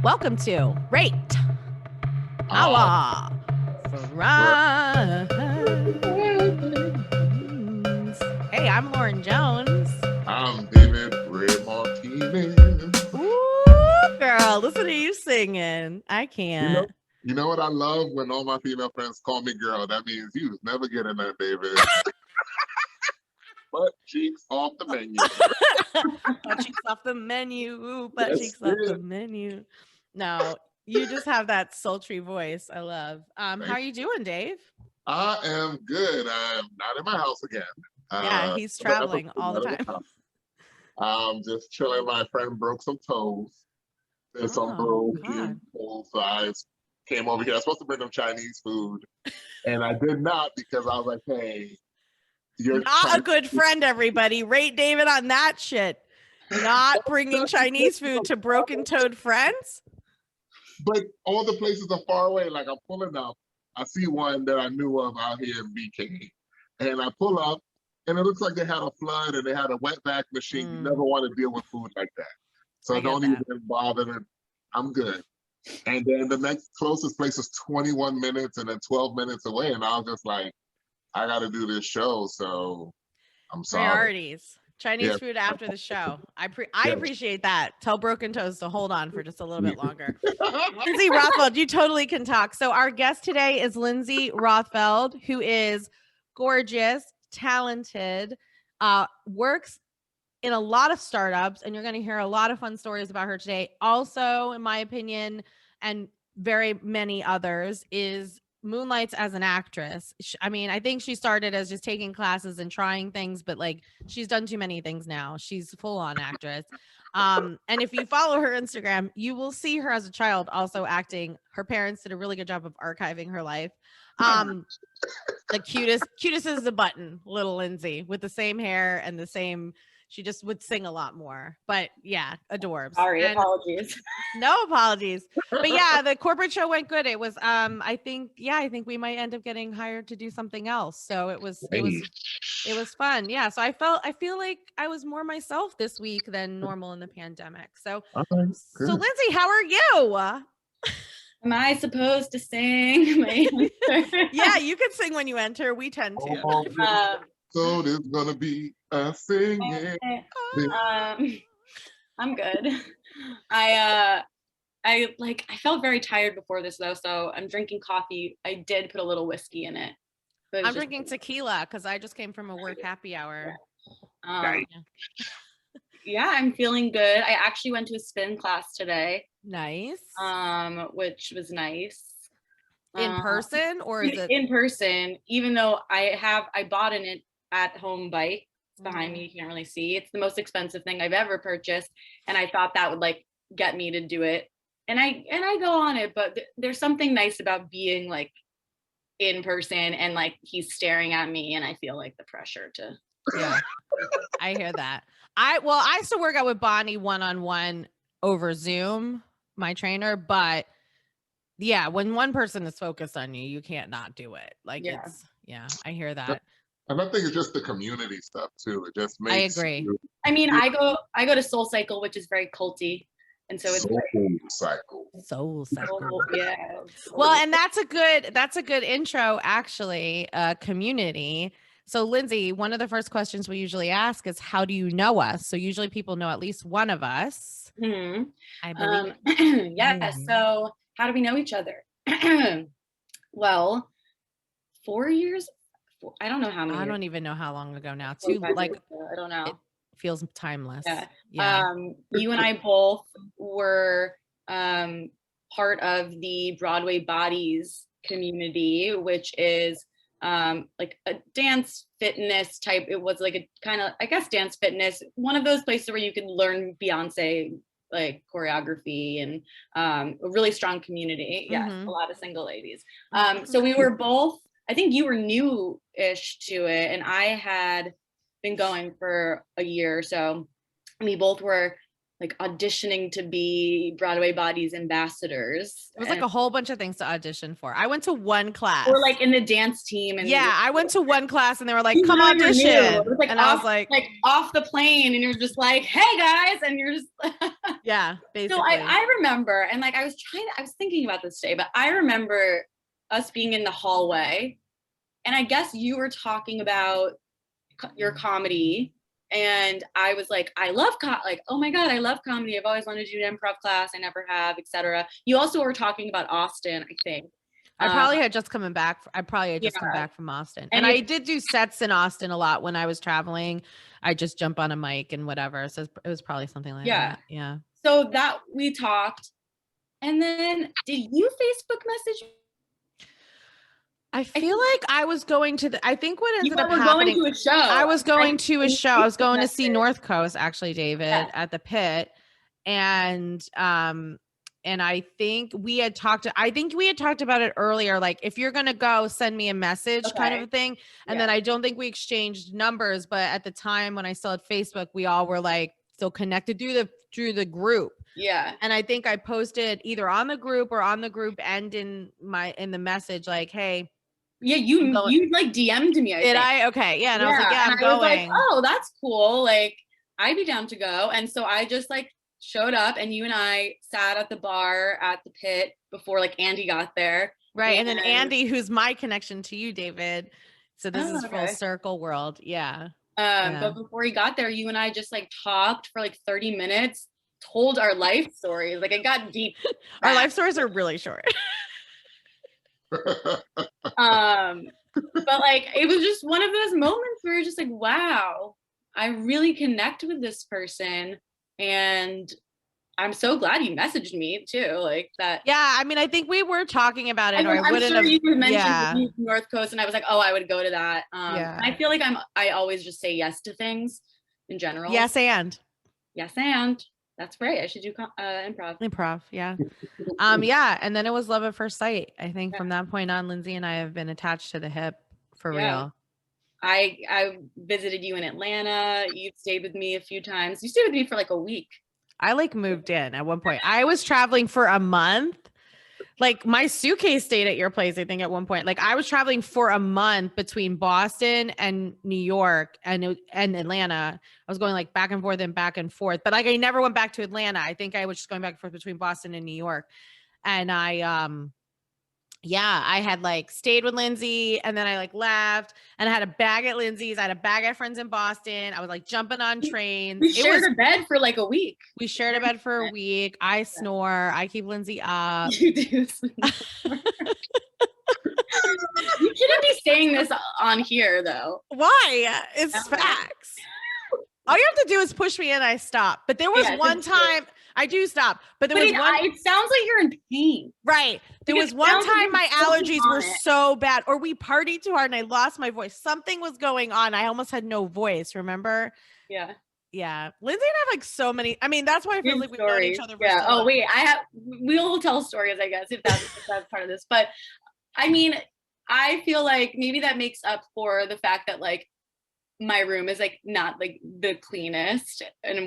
Welcome to Rate Our Friends. Hey, I'm Lauren Jones. I'm David Ray Martinez. Ooh, girl, listen to you singing. I can't. You know what I love? When all my female friends call me girl, that means you never get in there, David. Butt cheeks off the menu. Butt cheeks off the menu. Butt cheeks off the menu. No, you just have that sultry voice. I love. How are you doing, Dave? I am good. I'm not in my house again. Yeah, he's traveling all the time. I'm just chilling. My friend broke some toes. There's some broken toes. So I came over here. I was supposed to bring them Chinese food. And I did not because I was like, hey, you're not a good friend, everybody. Rate David on that shit. Not bringing Chinese food to broken-toed friends. But all the places are far away. Like I'm pulling up. I see one that I knew of out here in BK. And I pull up and it looks like they had a flood and they had a wetback machine. You never want to deal with food like that. So don't even bother. I'm good. And then the next closest place is 21 minutes and then 12 minutes away. And I was just like, I got to do this show. So I'm sorry. Priorities. Chinese food after the show. I appreciate that. Tell Broken Toes to hold on for just a little bit longer. Lindsay Rothfeld, you totally can talk. So our guest today is Lindsay Rothfeld, who is gorgeous, talented, works in a lot of startups, and you're going to hear a lot of fun stories about her today. Also, in my opinion, and very many others, is moonlights as an actress. I mean, I think she started as just taking classes and trying things, but like she's done too many things now. She's full on actress. And if you follow her Instagram, you will see her as a child also acting. Her parents did a really good job of archiving her life. The cutest is the button, little Lindsay, with the same hair and the same. She just would sing a lot more, but yeah, adorbs. Sorry, apologies. No apologies. But yeah, the corporate show went good. It was, I think we might end up getting hired to do something else. So it was fun. Yeah. So I feel like I was more myself this week than normal in the pandemic. So Lindsay, how are you? Am I supposed to sing? Yeah, you can sing when you enter. We tend to. So there's gonna be a singing. I'm good. I felt very tired before this though, so I'm drinking coffee. I did put a little whiskey in it. I'm drinking tequila because I just came from a work happy hour. Yeah, I'm feeling good. I actually went to a spin class today. Nice. Which was nice. In person or is it in person? Even though I bought an at-home bike. It's behind me. You can't really see. It's the most expensive thing I've ever purchased, and I thought that would like get me to do it. And I go on it, but there's something nice about being like in person and like he's staring at me, and I feel like the pressure to. Yeah, I hear that. I used to work out with Bonnie one-on-one over Zoom, my trainer, but yeah, when one person is focused on you, you can't not do it. Like I hear that. And I think it's just the community stuff too. It just makes. I agree. I mean, I go to Soul Cycle, which is very culty, and so it's Soul Cycle. Yeah. Well, and that's a good intro, actually. Community. So, Lindsay, one of the first questions we usually ask is, "How do you know us?" So, usually people know at least one of us. Mm-hmm. I believe. Yeah. So, how do we know each other? Well, 4 years. I don't know how many. I don't even know how long ago now. I don't know. It feels timeless. Yeah. You and I both were part of the Broadway Bodies community, which is like a dance fitness type. It was like a kind of, I guess, dance fitness. One of those places where you could learn Beyonce like choreography and a really strong community. Yes, a lot of single ladies. So we were both. I think you were new-ish to it, and I had been going for a year or so. We both were like auditioning to be Broadway Bodies ambassadors. It was like a whole bunch of things to audition for. I went to one class. Or like in the dance team. And yeah, I went to one class and they were like, you come really audition. It was like and off, I was like off the plane and you're just like, hey guys. And you're just yeah, basically. So I remember, and like I was thinking about this today, but I remember us being in the hallway and I guess you were talking about your comedy. And I was like, I love oh my God, I love comedy. I've always wanted to do an improv class. I never have, etc. You also were talking about Austin, I think. I probably had just come back from Austin. And I did do sets in Austin a lot when I was traveling. I just jump on a mic and whatever. So it was probably something like that. Yeah. So that we talked. And then did you Facebook message me? I feel like I was going to I think what ended up going happening. to a show. I was going to a show. I was going to see North Coast, actually, David, at the Pit. And I think we had talked about it earlier. Like, if you're going to go, send me a message kind of a thing. And then I don't think we exchanged numbers, but at the time when I still had Facebook, we all were like still connected through the group. Yeah. And I think I posted either on the group or on the group and in the message, like, hey, yeah, you like DM'd me. Okay. Yeah. And I was like, yeah, I'm going. Was like, oh, that's cool. Like, I'd be down to go. And so I just like showed up and you and I sat at the bar at the Pit before like Andy got there. Right. And then Andy, who's my connection to you, David. So this is full circle world. Yeah. But before he got there, you and I just like talked for like 30 minutes, told our life stories. Like, it got deep. Our life stories are really short. But like, it was just one of those moments where you're just like, wow, I really connect with this person. And I'm so glad you messaged me too. Like that. Yeah. I mean, I think we were talking about it, or I wouldn't have. You mentioned North Coast and I was like, oh, I would go to that. I feel like I always just say yes to things in general. Yes. And that's great. I should do improv. Yeah. Yeah. And then it was love at first sight. I think from that point on, Lindsay and I have been attached to the hip for real. I visited you in Atlanta. You stayed with me a few times. You stayed with me for like a week. I like moved in at one point. I was traveling for a month. Like, my suitcase stayed at your place, I think, at one point. Like, I was traveling for a month between Boston and New York and Atlanta. I was going like back and forth and back and forth. But like, I never went back to Atlanta. I think I was just going back and forth between Boston and New York. And I had like stayed with Lindsay and then I like left and I had a bag at Lindsay's. I had a bag at friends in Boston. I was like jumping on trains. We shared a bed for like a week. We shared a bed for a week. I snore. I keep Lindsay up. You do snore. You shouldn't be saying this on here though. Why? It's facts. All you have to do is push me and I stop. But there was one time I do stop. But it sounds like you're in pain. Right. There was one time my allergies were so bad, or we partied too hard and I lost my voice. Something was going on. I almost had no voice, remember? Yeah. Yeah. Lindsay and I have like so many. I mean, that's why I feel like we've known each other for so long. Oh, wait. We'll tell stories, I guess, if that's part of this. But I mean, I feel like maybe that makes up for the fact that like my room is like not like the cleanest and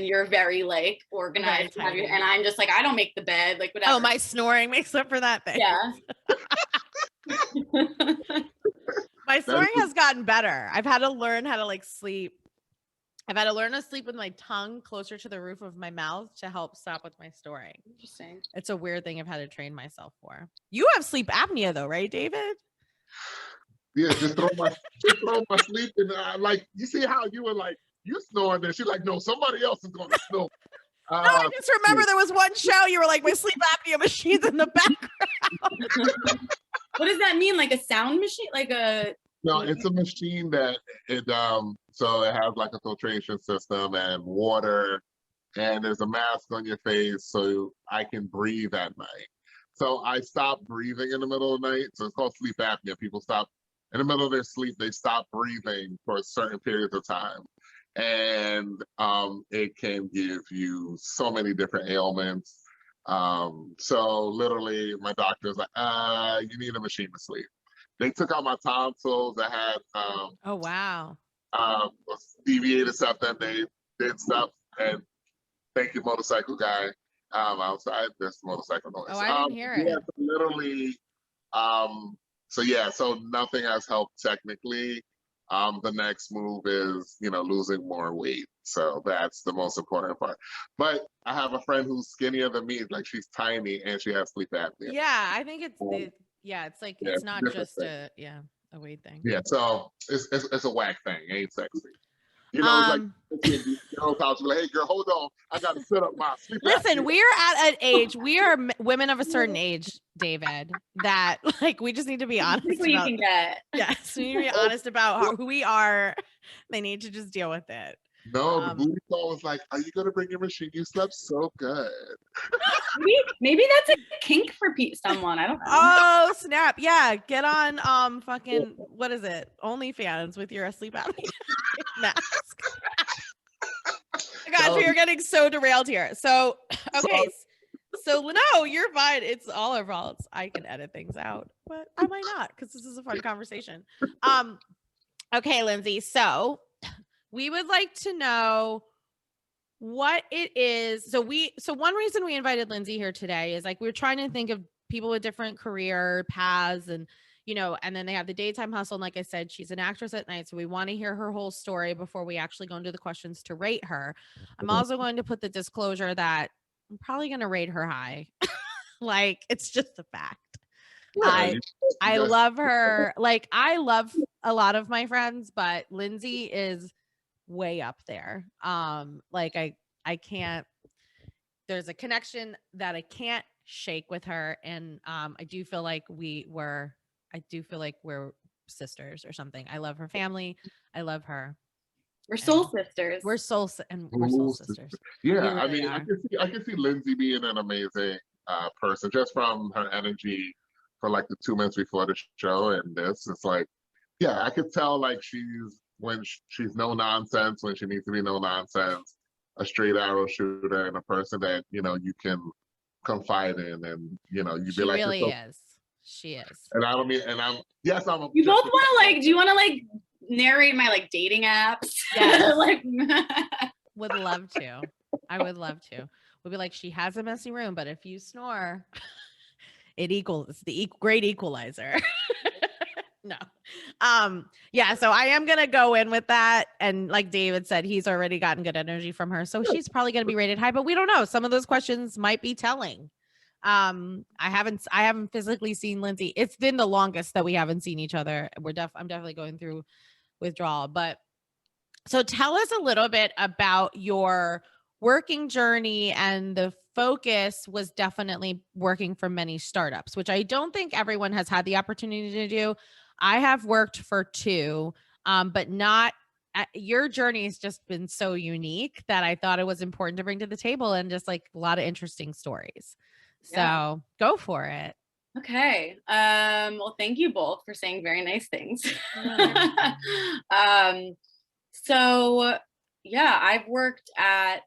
you're very like organized and I'm just like, I don't make the bed, like whatever. Oh, my snoring makes up for that thing. Yeah. My snoring has gotten better. I've had to learn how to like sleep. I've had to learn to sleep with my tongue closer to the roof of my mouth to help stop with my snoring. Interesting. It's a weird thing I've had to train myself for. You have sleep apnea though, right, David? Yeah, just throw my sleep in. Like, you see how you were like, you snoring there. She's like, no, somebody else is going to snore. No, I just remember there was one show you were like, my sleep apnea machine's in the background. What does that mean? Like a sound machine? Like a... No, it's a machine that so it has like a filtration system and water, and there's a mask on your face so I can breathe at night. So I stopped breathing in the middle of the night. So it's called sleep apnea. People stop in the middle of their sleep, they stop breathing for certain periods of time. And it can give you so many different ailments. So literally my doctor was like, you need a machine to sleep. They took out my tonsils that had oh wow, deviated stuff, that they did stuff, and Thank you, motorcycle guy. Outside, there's motorcycle noise. Oh, I didn't hear it. Yeah, so literally, so nothing has helped technically. The next move is, losing more weight. So that's the most important part. But I have a friend who's skinnier than me. Like, she's tiny and she has sleep apnea. Yeah, I think it's it's like it's not just a weight thing. Yeah, so it's a whack thing. It ain't sexy. It's like girls' house. Like, hey, girl, hold on. I got to set up my sleep. Listen, we are at an age. We are women of a certain age, David. That like we just need to be honest. What you can get. Yes, we need to be honest about who we are. They need to just deal with it. No, the booty call was like, "Are you gonna bring your machine? You slept so good." Maybe that's a kink for someone. I don't know. Oh snap! Yeah, get on fucking what is it? OnlyFans with your sleep apnea mask. Gosh, we are getting so derailed here. So okay, so no, you're fine. It's all our faults. I can edit things out, but I might not because this is a fun conversation. Okay, Lindsay. So we would like to know what it is. So one reason we invited Lindsay here today is like, we're trying to think of people with different career paths and, and then they have the daytime hustle. And like I said, she's an actress at night. So we want to hear her whole story before we actually go into the questions to rate her. I'm also going to put the disclosure that I'm probably going to rate her high. Like, it's just a fact. Yeah, I love her. Like, I love a lot of my friends, but Lindsay is way up there. Like I can't, there's a connection that I can't shake with her. And I do feel like we're sisters or something. I love her family. I love her. We're soul sisters. We're soul sisters. Yeah, really I can see Lindsay being an amazing person just from her energy for like the 2 minutes before the show and this. It's like, yeah, I could tell like she's no nonsense when she needs to be no nonsense, a straight arrow shooter and a person that, you can confide in and, you'd be like, really is. She is. And I don't mean, and I'm, yes, I'm. You both want to do you want to narrate my dating apps? Yeah. Would love to. I would love to. We'd be like, she has a messy room, but if you snore, it's the great equalizer. No. Yeah, so I am going to go in with that. And like David said, he's already gotten good energy from her. So she's probably going to be rated high, but we don't know. Some of those questions might be telling. I haven't physically seen Lindsay. It's been the longest that we haven't seen each other. I'm definitely going through withdrawal, but so tell us a little bit about your working journey, and the focus was definitely working for many startups, which I don't think everyone has had the opportunity to do. I have worked for 2, but not your journey has just been so unique that I thought it was important to bring to the table, and just like a lot of interesting stories. Yeah. So go for it. Okay. Well, thank you both for saying very nice things. So yeah, I've worked at,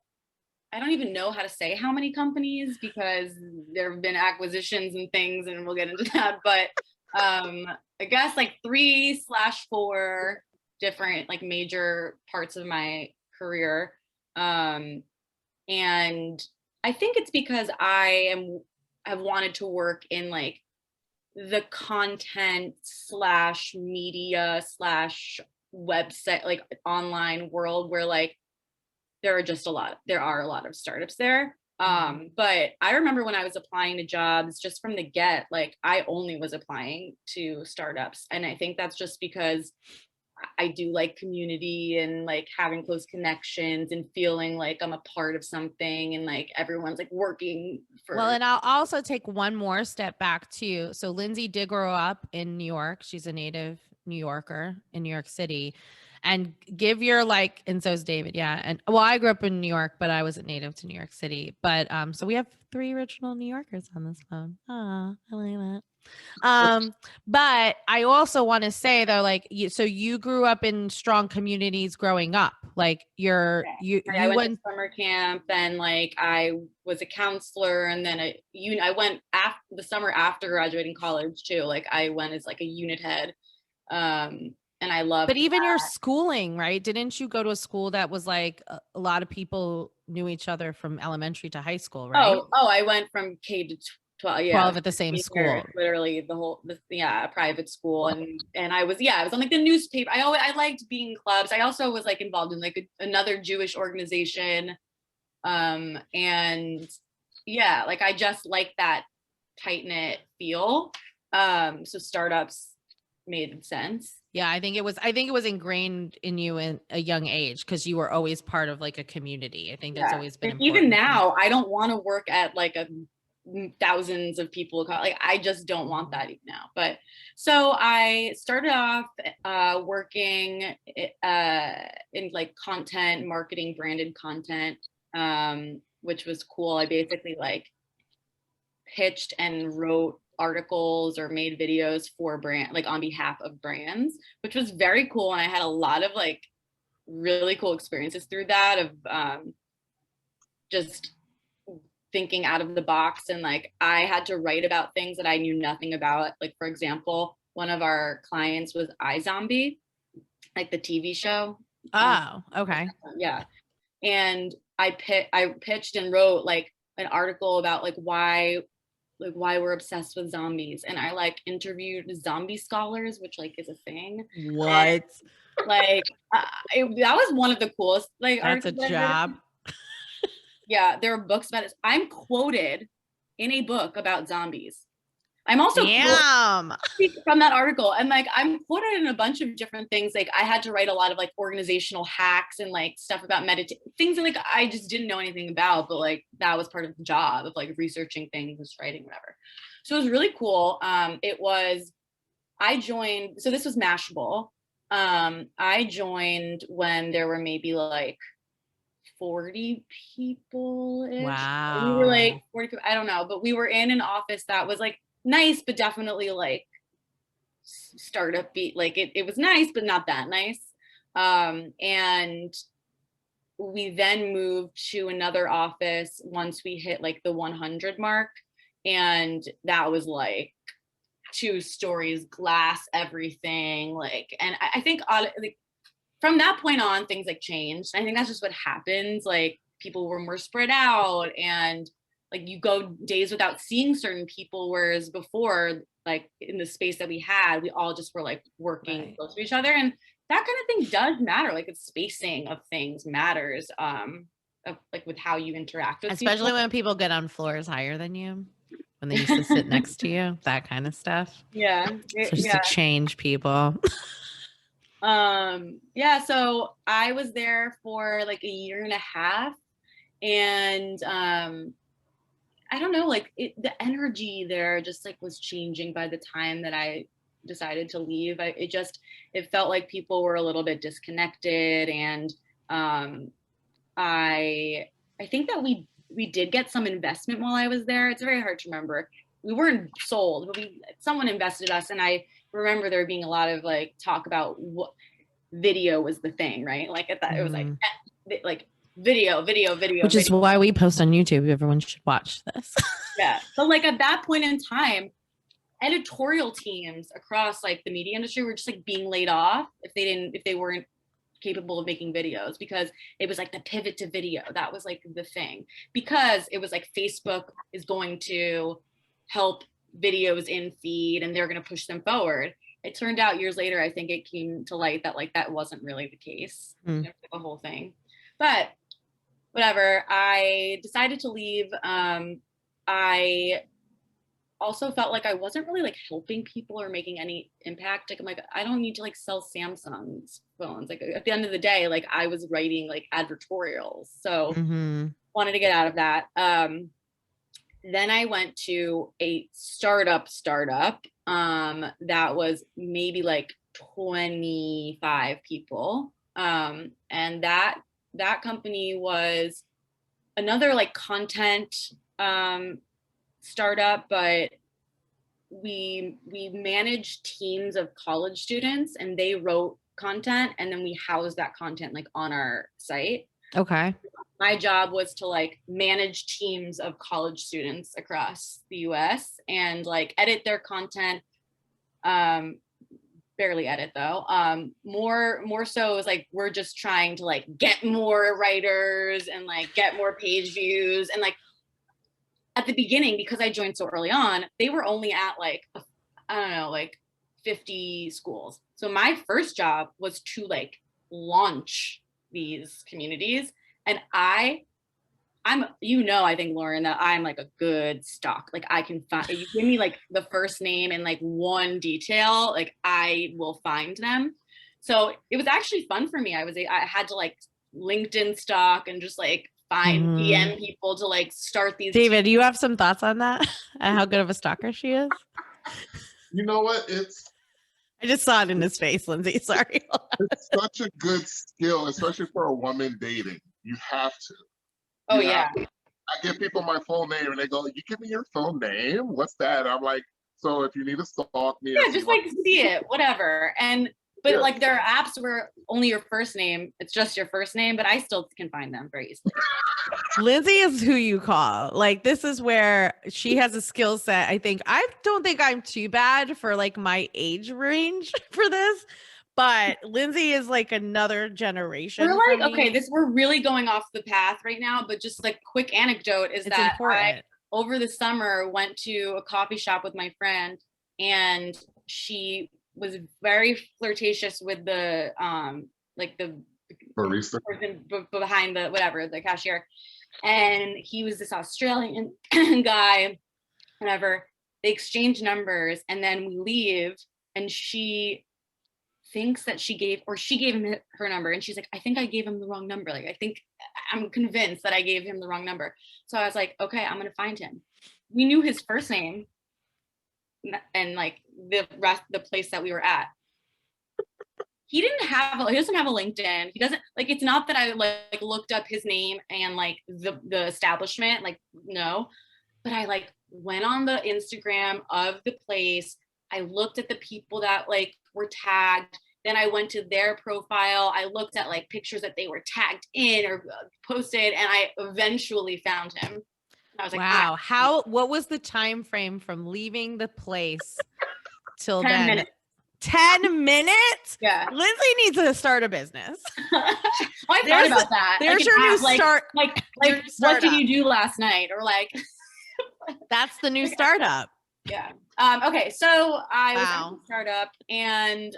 I don't even know how to say how many companies because there have been acquisitions and things, and we'll get into that. But I guess 3/4 different major parts of my career. And I think it's because I've wanted to work in the content / media / website, online world where there are a lot of startups there. But I remember when I was applying to jobs, just from the get, I only was applying to startups. And I think that's just because I do like community and having close connections and feeling like I'm a part of something, and everyone's working for. Well, and I'll also take one more step back too. So Lindsay did grow up in New York. She's a native New Yorker in New York City. And give your and so is David. Yeah. And well, I grew up in New York, but I wasn't native to New York City. But so we have 3 original New Yorkers on this phone. I like that. But I also want to say though, so you grew up in strong communities growing up. You went to summer camp, and I was a counselor, and then I went the summer after graduating college too. I went as a unit head. And I love. But even your schooling, right? Didn't you go to a school that was a lot of people knew each other from elementary to high school, right? Oh, I went from K to 12. Yeah. 12 at the same school. Literally a private school. And I was on like the newspaper. I liked being in clubs. I also was like involved in like another Jewish organization. And yeah, like I just like that tight knit feel. So startups made sense. Yeah, I think it was ingrained in you in a young age because you were always part of like a community. I think that's always been important. Even now, I don't want to work at like a thousands of people. Like I just don't want that even now. But so I started off working in like content marketing, branded content, which was cool. I basically like pitched and wrote articles or made videos for brand, like on behalf of brands, which was very cool. And I had a lot of like really cool experiences through that of just thinking out of the box. And like I had to write about things that I knew nothing about. Like, for example, one of our clients was iZombie, like the TV show. Oh, okay. Yeah. And I pitched and wrote like an article about like why we're obsessed with zombies. And I like interviewed zombie scholars, which like is a thing. What? And, like that was one of the coolest. Like that's a job. Yeah, there are books about it. I'm quoted in a book about zombies. I'm also from that article, and like I'm quoted in a bunch of different things. Like I had to write a lot of like organizational hacks and like stuff about meditation, things that like I just didn't know anything about, but like that was part of the job of like researching things, writing, whatever. So it was really cool. I joined. So this was Mashable. I joined when there were maybe like 40 people. Wow. We were like 40 people, I don't know, but we were in an office that was like nice, but definitely like startup beat. Like it was nice, but not that nice. And we then moved to another office once we hit like the 100 mark. And that was like 2 stories, glass, everything. Like, and I think like, from that point on, things like changed. I think that's just what happens. Like people were more spread out and like you go days without seeing certain people. Whereas before, like in the space that we had, we all just were like working close to each other. And that kind of thing does matter. Like the spacing of things matters, of, like with how you interact with especially people. When people get on floors higher than you, when they used to sit next to you, that kind of stuff. Yeah. So just to change people. Yeah, so I was there for like a year and a half, and I don't know, like the energy there just like was changing by the time that I decided to leave. It felt like people were a little bit disconnected, and I think that we did get some investment while I was there. It's very hard to remember. We weren't sold, but someone invested us, and I remember there being a lot of like talk about what video was the thing, right? Like at that, it was like video, which is why we post on YouTube. Everyone should watch this. Yeah, but like at that point in time, editorial teams across like the media industry were just like being laid off if they weren't capable of making videos, because it was like the pivot to video. That was like the thing, because it was like Facebook is going to help videos in feed and they're going to push them forward. It turned out years later, I think it came to light that like that wasn't really the case, the whole thing. But whatever, I decided to leave. I also felt like I wasn't really like helping people or making any impact. Like I'm like, I don't need to like sell Samsung's phones. Like at the end of the day, like I was writing like advertorials. So wanted to get out of that. Then I went to a startup that was maybe like 25 people. And that company was another like content startup, but we managed teams of college students and they wrote content and then we housed that content like on our site. Okay. My job was to like manage teams of college students across the US and like edit their content, barely edit though. More so is like we're just trying to like get more writers and like get more page views. And like at the beginning, because I joined so early on, they were only at like I don't know, like 50 schools. So my first job was to like launch these communities. And I'm, you know, I think, Lauren, that I'm like a good stock. Like I can find, if you give me like the first name and like one detail, like I will find them. So it was actually fun for me. I had to like LinkedIn stock and just like find DM people to like start these. David, do you have some thoughts on that? And how good of a stalker she is? You know what? I just saw it in his face, Lindsay. Sorry. It's such a good skill, especially for a woman dating. You have to. Oh yeah. I give people my full name and they go, "You give me your full name? What's that?" I'm like, "So if you need to stalk me," yeah, just like see it, whatever. But like there are apps where only your first name, it's just your first name, but I still can find them very easily. Lindsay is who you call. Like this is where she has a skill set. I don't think I'm too bad for like my age range for this, but Lindsay is like another generation. We're like, okay, we're really going off the path right now, but just like quick anecdote is it's that important. I over the summer went to a coffee shop with my friend, and she was very flirtatious with the like the barista person behind the whatever, the cashier. And he was this Australian guy, whatever. They exchange numbers and then we leave, and she thinks that she gave him her number, and she's like, I think I gave him the wrong number. Like, I'm convinced that I gave him the wrong number. So I was like, okay, I'm gonna find him. We knew his first name and like the place that we were at. He doesn't have a LinkedIn. He doesn't, like, it's not that I like looked up his name and like the establishment, like, no, but I like went on the Instagram of the place. I looked at the people that like were tagged. Then I went to their profile. I looked at like pictures that they were tagged in or posted, and I eventually found him. I was like, wow, what was the time frame from leaving the place till 10 then? minutes. 10 minutes? Yeah. Lindsay needs to start a business. I thought about that. There's your new start. Like what did you do last night? Or like that's the new startup. Yeah. Okay. So I was at the startup, and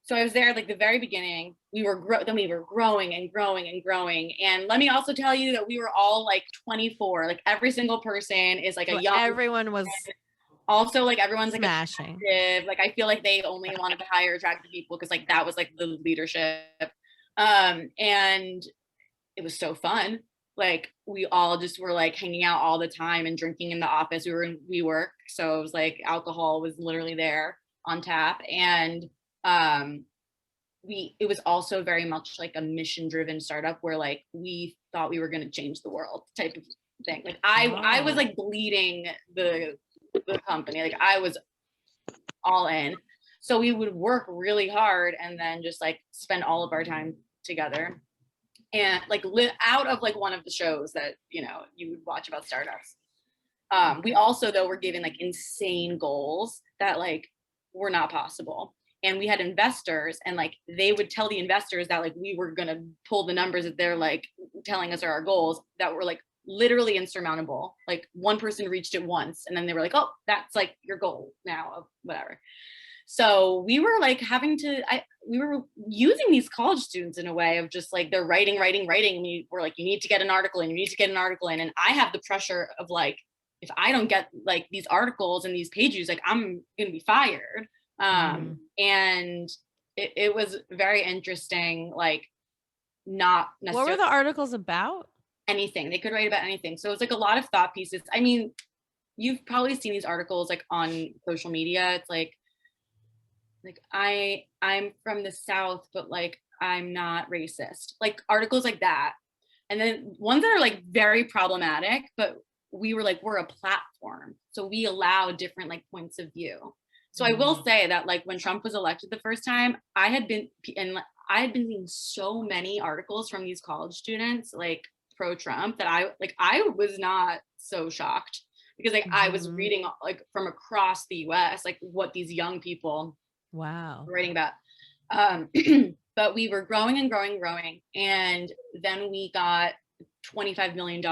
so I was there like the very beginning. We were growing and growing and growing. And let me also tell you that we were all like 24. Like every single person is like a young. Everyone was. Also, like everyone's like smashing. Like I feel like they only wanted to hire attractive people because like that was like the leadership. And it was so fun. Like we all just were like hanging out all the time and drinking in the office. We work, so it was like alcohol was literally there on tap. And it was also very much like a mission driven startup where like we thought we were going to change the world type of thing. Like I was like bleeding the company. Like I was all in. So we would work really hard and then just like spend all of our time together and like live out of like one of the shows that, you know, you would watch about startups. We also though were given like insane goals that like were not possible. And we had investors, and like they would tell the investors that like we were going to pull the numbers that they're like telling us are our goals that were like literally insurmountable. Like one person reached it once and then they were like, oh, that's like your goal now of whatever. So we were like we were using these college students in a way of just like they're writing. And we were like, you need to get an article in, And I have the pressure of like, if I don't get like these articles and these page views, like I'm going to be fired. And it was very interesting. Like not necessarily. What were the articles about? Anything. They could write about anything. So it's like a lot of thought pieces. I mean, you've probably seen these articles like on social media. It's like I'm from the South, but like I'm not racist. Like articles like that. And then ones that are like very problematic, but we were like, we're a platform. So we allow different like points of view. So I will say that like when Trump was elected the first time, I had been seeing so many articles from these college students like pro-Trump that I was not so shocked because like I was reading like from across the US, like what these young people were writing about. But we were growing and growing and growing. And then we got $25 million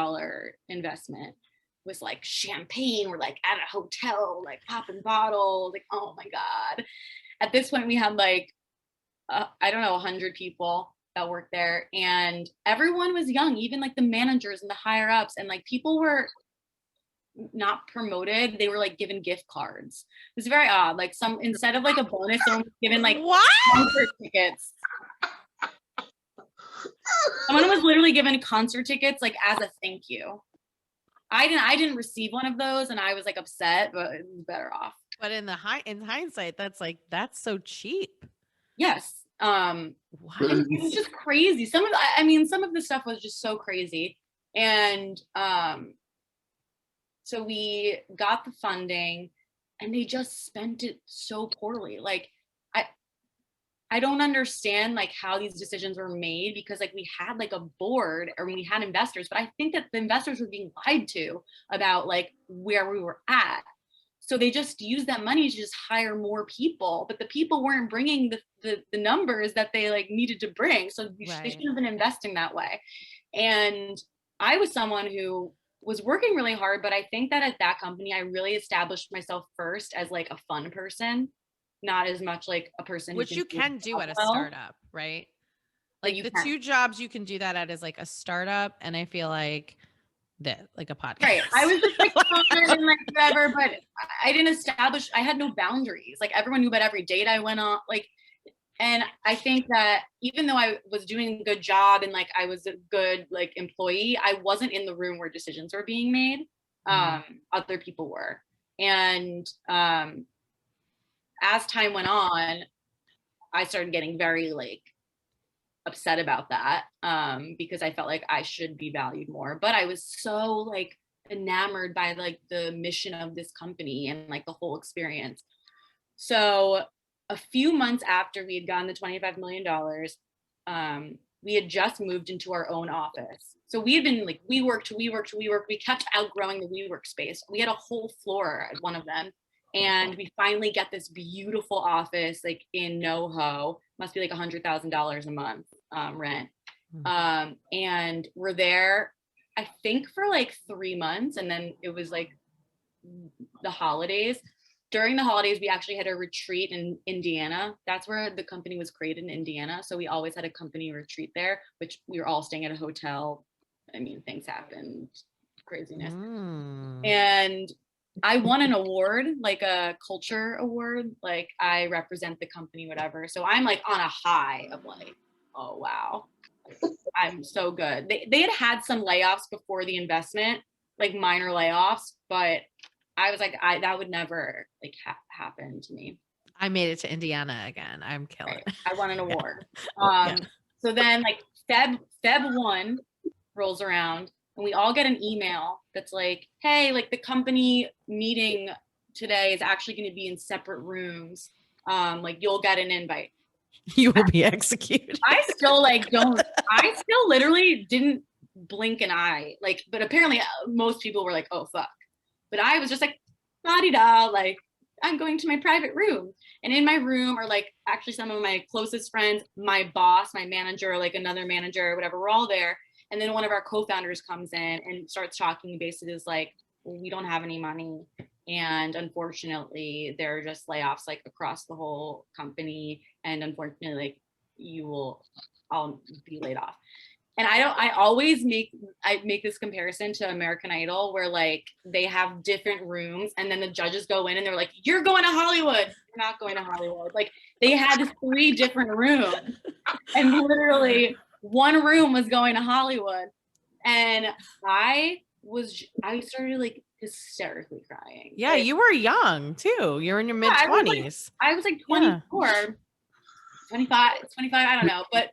investment. It was like champagne. We're like at a hotel, like popping bottles, like, oh my God. At this point, we had like, I don't know, 100 people that worked there. And everyone was young, even like the managers and the higher ups. And like people were not promoted, they were like given gift cards. It was very odd. Like instead of like a bonus, someone was given like concert tickets. Someone was literally given concert tickets like as a thank you. I didn't receive one of those, and I was like upset, but it was better off. But in hindsight, that's so cheap. Yes. It was just crazy. Some of the stuff was just so crazy. And so we got the funding, and they just spent it so poorly. Like I don't understand like how these decisions were made, because like we had like a board or we had investors, but I think that the investors were being lied to about like where we were at. So they just used that money to just hire more people, but the people weren't bringing the numbers that they like needed to bring. So they shouldn't have been investing that way. And I was someone who was working really hard, but I think that at that company, I really established myself first as like a fun person, not as much like a person which you can do at a startup, right? Like the two jobs you can do that at is like a startup, and I feel like that like a podcast. Right. I was just like fun and like whatever, but I didn't establish, I had no boundaries. Like everyone knew about every date I went on. Like, and I think that even though I was doing a good job and like I was a good like employee, I wasn't in the room where decisions were being made. Other people were. And as time went on, I started getting very like upset about that, because I felt like I should be valued more. But I was so like enamored by like the mission of this company and like the whole experience. So a few months after we had gotten the $25 million, we had just moved into our own office. So we had been like, we worked. We kept outgrowing the WeWork space. We had a whole floor at one of them. And we finally get this beautiful office like in NoHo, must be like $100,000 a month rent. And we're there, I think for like 3 months. And then it was like the holidays. During the holidays, we actually had a retreat in Indiana. That's where the company was created, in Indiana. So we always had a company retreat there, which we were all staying at a hotel. I mean, things happened, craziness. And I won an award, like a culture award, like I represent the company, whatever. So I'm like on a high of like, oh, wow, I'm so good. They had some layoffs before the investment, like minor layoffs, but I was like, that would never like happen to me. I made it to Indiana again. I'm killing it. I won an award. So then like Feb 1 rolls around, and we all get an email that's like, hey, like the company meeting today is actually going to be in separate rooms. Like you'll get an invite. You will be executed. I still literally didn't blink an eye. Like, but apparently most people were like, oh, fuck. But I was just like, la-di-da, like I'm going to my private room. And in my room are like actually some of my closest friends, my boss, my manager, like another manager, whatever, we're all there. And then one of our co-founders comes in and starts talking, basically is like, well, we don't have any money. And unfortunately, there are just layoffs like across the whole company. And unfortunately, like I'll be laid off. And I always make this comparison to American Idol, where like they have different rooms and then the judges go in and they're like, you're going to Hollywood. You're not going to Hollywood. Like they had 3 different rooms, and literally one room was going to Hollywood. And I started like hysterically crying. Yeah, like, you were young too. You're in your mid 20s. I was like 24, 25, I don't know. But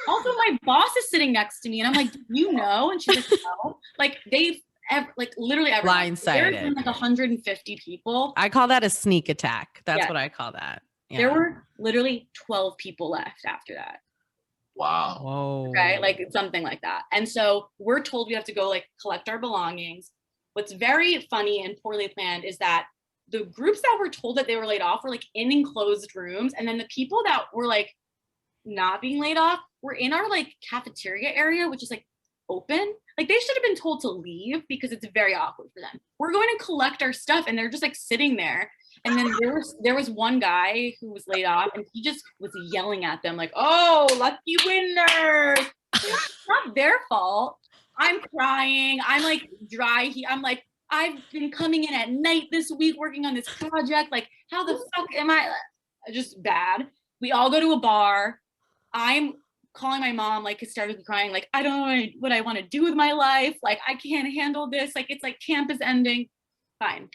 also my boss is sitting next to me and I'm like, you know? And she's like, no. Like literally everyone. Blindsided. There's like 150 people. I call that a sneak attack. That's what I call that. Yeah. There were literally 12 people left after that. Wow. Whoa. Okay, like something like that. And so we're told we have to go like collect our belongings. what's very funny and poorly planned is that the groups that were told that they were laid off were like in enclosed rooms. And then the people that were like not being laid off were in our like cafeteria area, which is like open. Like they should have been told to leave because it's very awkward for them. We're going to collect our stuff and they're just like sitting there. And then there was one guy who was laid off and he just was yelling at them like, oh, lucky winners. It's not their fault. I'm crying. I'm like dry. I'm like, I've been coming in at night this week working on this project. Like, how the fuck am I? Just bad. We all go to a bar. I'm calling my mom, like hysterically crying, like, I don't know what I want to do with my life. Like, I can't handle this. Like, it's like camp is ending. Fine.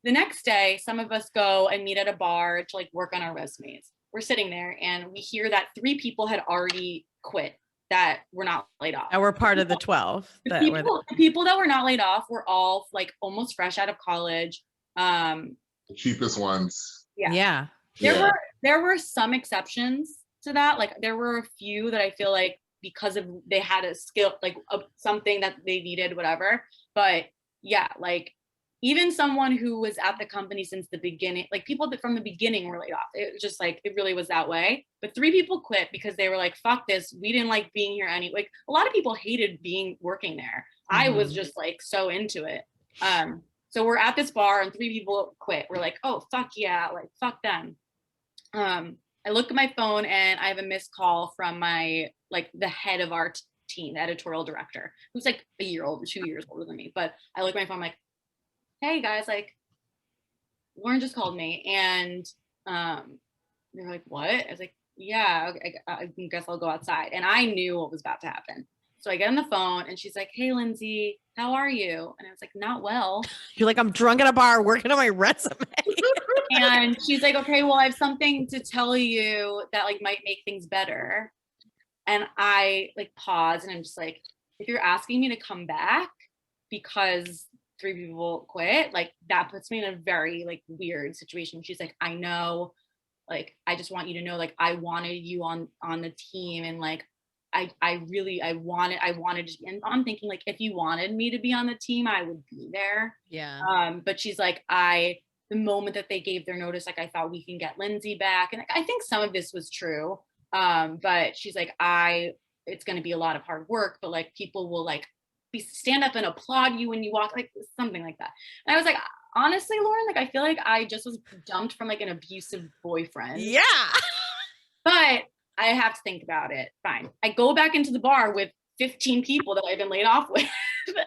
The next day, some of us go and meet at a bar to like work on our resumes. We're sitting there and we hear that 3 people had already quit that were not laid off. And we're part of the 12. The people that were not laid off were all like almost fresh out of college. The cheapest ones. Yeah. There were some exceptions to that. Like there were a few that I feel like because of they had a skill, like something that they needed, whatever. But yeah, like even someone who was at the company since the beginning, like people that from the beginning were laid off. It was just like, it really was that way. But 3 people quit because they were like, fuck this. We didn't like being here anyway. Like a lot of people hated working there. I was just like so into it. So we're at this bar and 3 people quit. We're like, oh, fuck yeah. Like, fuck them. I look at my phone and I have a missed call from my, like the head of our team, the editorial director, who's like a year older, 2 years older than me. But I look at my phone, I'm like, hey guys, like Lauren just called me and they're like, what? I was like, yeah, I guess I'll go outside. And I knew what was about to happen. So I get on the phone and she's like, hey, Lindsay, how are you? And I was like, not well. You're like, I'm drunk at a bar working on my resume. And she's like, okay, well, I have something to tell you that like might make things better. And I like pause and I'm just like, if you're asking me to come back because 3 people quit, like that puts me in a very like weird situation. She's like, I know, like, I just want you to know, like, I wanted you on the team. And like, I wanted to, and I'm thinking like, if you wanted me to be on the team, I would be there. Yeah. But she's like, the moment that they gave their notice, like I thought we can get Lindsay back. And like, I think some of this was true. But she's like, it's going to be a lot of hard work, but like people will like stand up and applaud you when you walk, like something like that. And I was like, honestly, Lauren, like, I feel like I just was dumped from like an abusive boyfriend. Yeah. But I have to think about it. Fine. I go back into the bar with 15 people that I've been laid off with.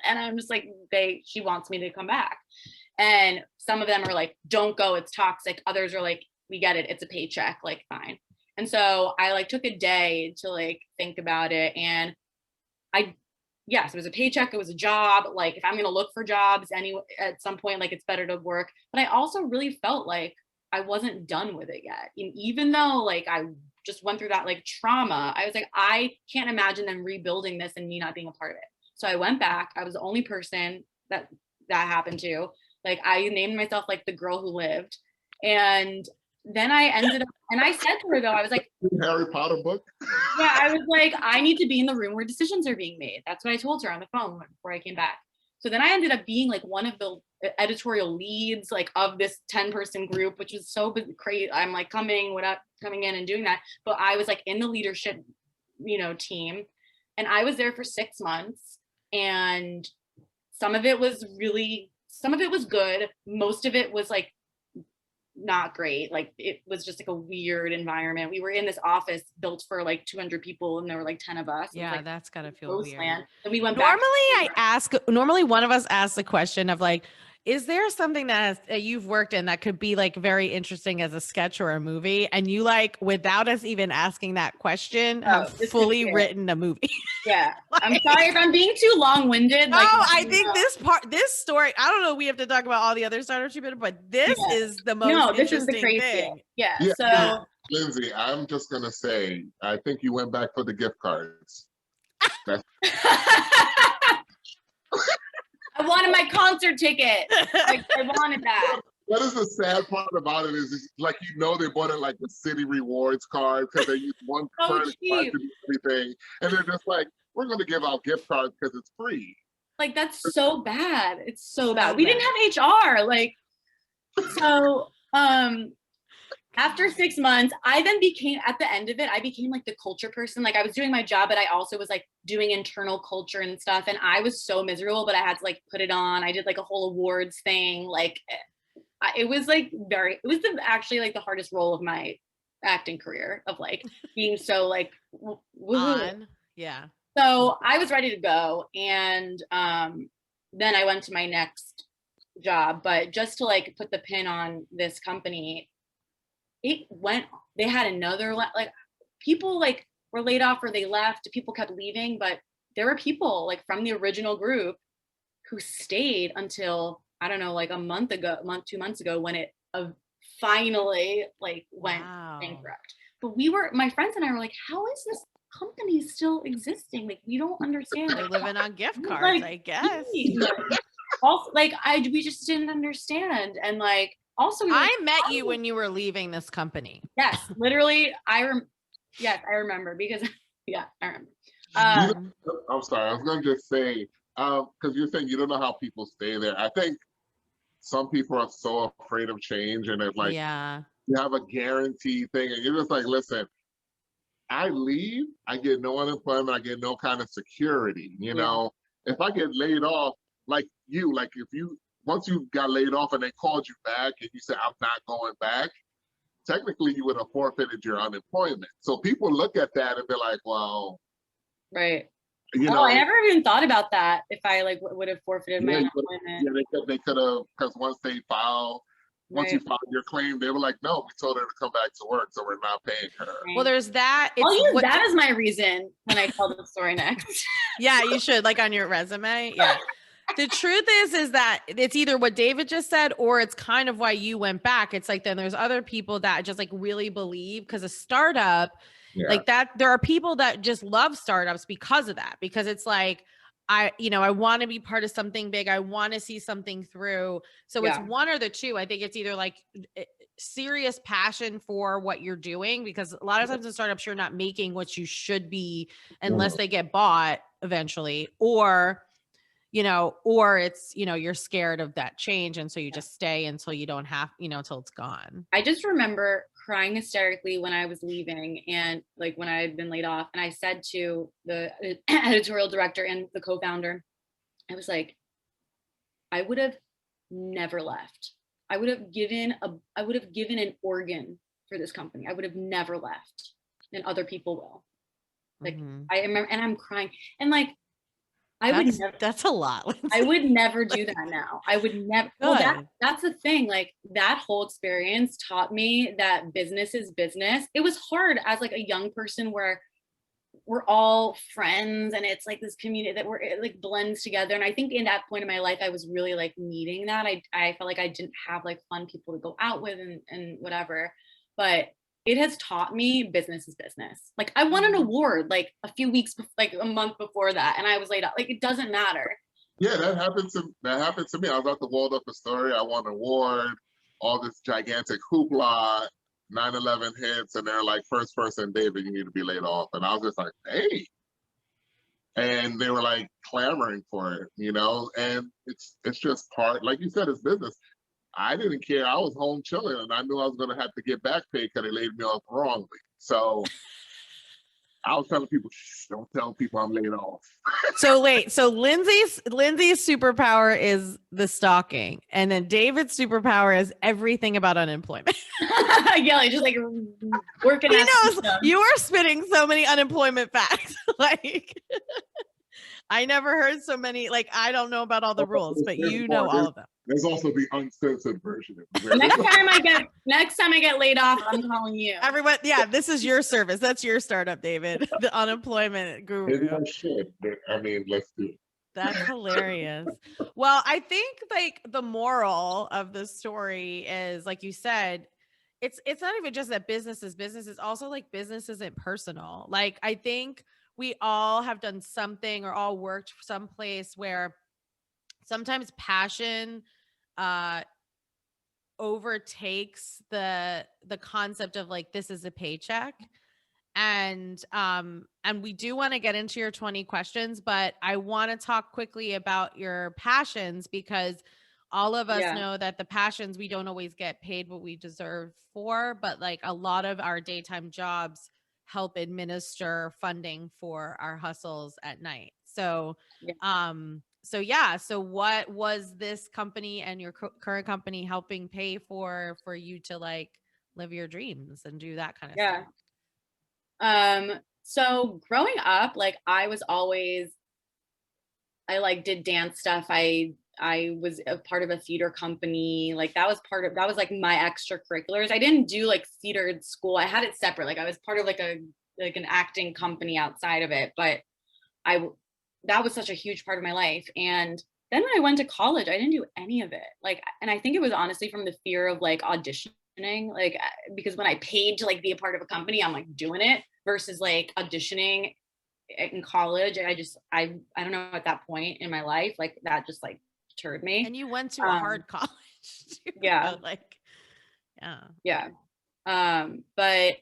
And I'm just like, she wants me to come back. And some of them are like, don't go, it's toxic. Others are like, we get it, it's a paycheck, like fine. And so I like took a day to like think about it. And yes, it was a paycheck, it was a job. Like if I'm gonna look for jobs at some point, like it's better to work. But I also really felt like I wasn't done with it yet. And even though like I just went through that like trauma, I was like, I can't imagine them rebuilding this and me not being a part of it. So I went back. I was the only person that happened to. Like I named myself like the girl who lived. And then I ended up, and I said to her though, I was like, Harry Potter book. Yeah, I was like, I need to be in the room where decisions are being made. That's what I told her on the phone before I came back. So then I ended up being like one of the editorial leads, like of this 10-person group, which was so crazy. I'm like coming in and doing that. But I was like in the leadership, team. And I was there for 6 months. And some of it was good. Most of it was like not great. Like it was just like a weird environment. We were in this office built for like 200 people and there were like 10 of us. Yeah, like, that's gotta feel weird. And we went normally one of us asks the question of like, is there something that you've worked in that could be like very interesting as a sketch or a movie? And you like, without us even asking that question, have fully written a movie. Yeah. I'm sorry if I'm being too long-winded. No, I think this story, I don't know, we have to talk about all the other startups you've been, but this is the most interesting thing. Yeah. So Lindsay, I'm just going to say, I think you went back for the gift cards. I wanted my concert ticket. Like, I wanted that. What is the sad part about it is like, they bought it like the city rewards card because they use one credit card to do everything. And they're just like, we're going to give out gift cards because it's free. Like, that's so bad. It's so bad. We didn't have HR. Like, so after 6 months, I then became, at the end of it, I became like the culture person. Like, I was doing my job, but I also was like doing internal culture and stuff. And I was so miserable, but I had to like put it on. I did like a whole awards thing. Like, it was like actually like the hardest role of my acting career, of like being so like on. Yeah. So I was ready to go. And then I went to my next job, but just to like put the pin on this company, they had another, like, people like were laid off or they left, people kept leaving, but there were people like from the original group who stayed until, I don't know, like 2 months ago, when it finally like went bankrupt. But my friends and I were like, how is this company still existing? Like, we don't understand. They're living on gift cards, like, I guess. Also, like, we just didn't understand. And like, also, I met you when you were leaving this company. Yes, literally. Yes, I remember, because yeah, I remember. I'm sorry. I was going to just say, because you're saying you don't know how people stay there. I think some people are so afraid of change, and it's like, you have a guarantee thing, and you're just like, listen, I leave, I get no unemployment, I get no kind of security. You know, if I get laid off, like if you, once you got laid off and they called you back and you said, I'm not going back, technically you would have forfeited your unemployment. So people look at that and be like, well, right. You know, I never even thought about that. If I like would have forfeited my unemployment. Yeah, they could have, because once you filed your claim, they were like, no, we told her to come back to work, so we're not paying her. Right. Well, there's that. I'll use that as my reason when I tell the story next. Yeah, you should, like on your resume. Yeah. The truth is that it's either what David just said, or it's kind of why you went back. It's like, then there's other people that just like really believe, because a startup like that, there are people that just love startups because of that, because it's like, I want to be part of something big. I want to see something through. So it's one or the two. I think it's either like serious passion for what you're doing, because a lot of times in startups, you're not making what you should be unless they get bought eventually, or it's, you're scared of that change. And so you just stay until you don't have, until it's gone. I just remember crying hysterically when I was leaving, and like when I had been laid off, and I said to the editorial director and the co-founder, I was like, I would have never left. I would have given an organ for this company. I would have never left, and other people will. Like, I remember, and I'm crying, and like, that's a lot. I would never do that now. I would never. Well, that's the thing. Like, that whole experience taught me that business is business. It was hard as like a young person, where we're all friends and it's like this community that it like blends together. And I think in that point in my life, I was really like needing that. I felt like I didn't have like fun people to go out with and whatever, but it has taught me business is business. Like, I won an award like a few weeks, like a month before that, and I was laid off. Like, it doesn't matter. Yeah, that happened to me. I was at the World of Astoria. I won an award, all this gigantic hoopla, 9/11 hits, and they're like, first person, David, you need to be laid off. And I was just like, hey. And they were like clamoring for it, and it's just part, like you said, it's business. I didn't care. I was home chilling, and I knew I was going to have to get back pay because they laid me off wrongly. So I was telling people, shh, don't tell people I'm laid off. So wait, so Lindsay's superpower is the stalking, and then David's superpower is everything about unemployment. Yeah, like just like working. He knows you are spitting so many unemployment facts. Like, I never heard so many. Like, I don't know about all the rules, but you know all of them. There's also the uncensored version of it. Next time I get laid off, I'm calling you. Everyone, yeah, this is your service. That's your startup, David. The unemployment guru. I mean, let's do it. That's hilarious. Well, I think like the moral of the story is, like you said, it's not even just that business is business. It's also like business isn't personal. Like, I think we all have done something or all worked someplace where sometimes passion overtakes the concept of like, this is a paycheck. And we do want to get into your 20 questions, but I want to talk quickly about your passions, because all of us know that the passions, we don't always get paid what we deserve for, but like a lot of our daytime jobs help administer funding for our hustles at night. So so what was this company and your current company helping pay for you to like live your dreams and do that kind of stuff? So growing up, like I like did dance stuff. I was a part of a theater company. Like that was like my extracurriculars. I didn't do like theater at school. I had it separate. Like I was part of like an acting company outside of it, but that was such a huge part of my life. And then when I went to college, I didn't do any of it. Like, and I think it was honestly from the fear of like auditioning, like, because when I paid to like be a part of a company, I'm like doing it versus like auditioning in college. I don't know, at that point in my life, like that just like deterred me. And you went to a hard college too, yeah. Like, yeah. But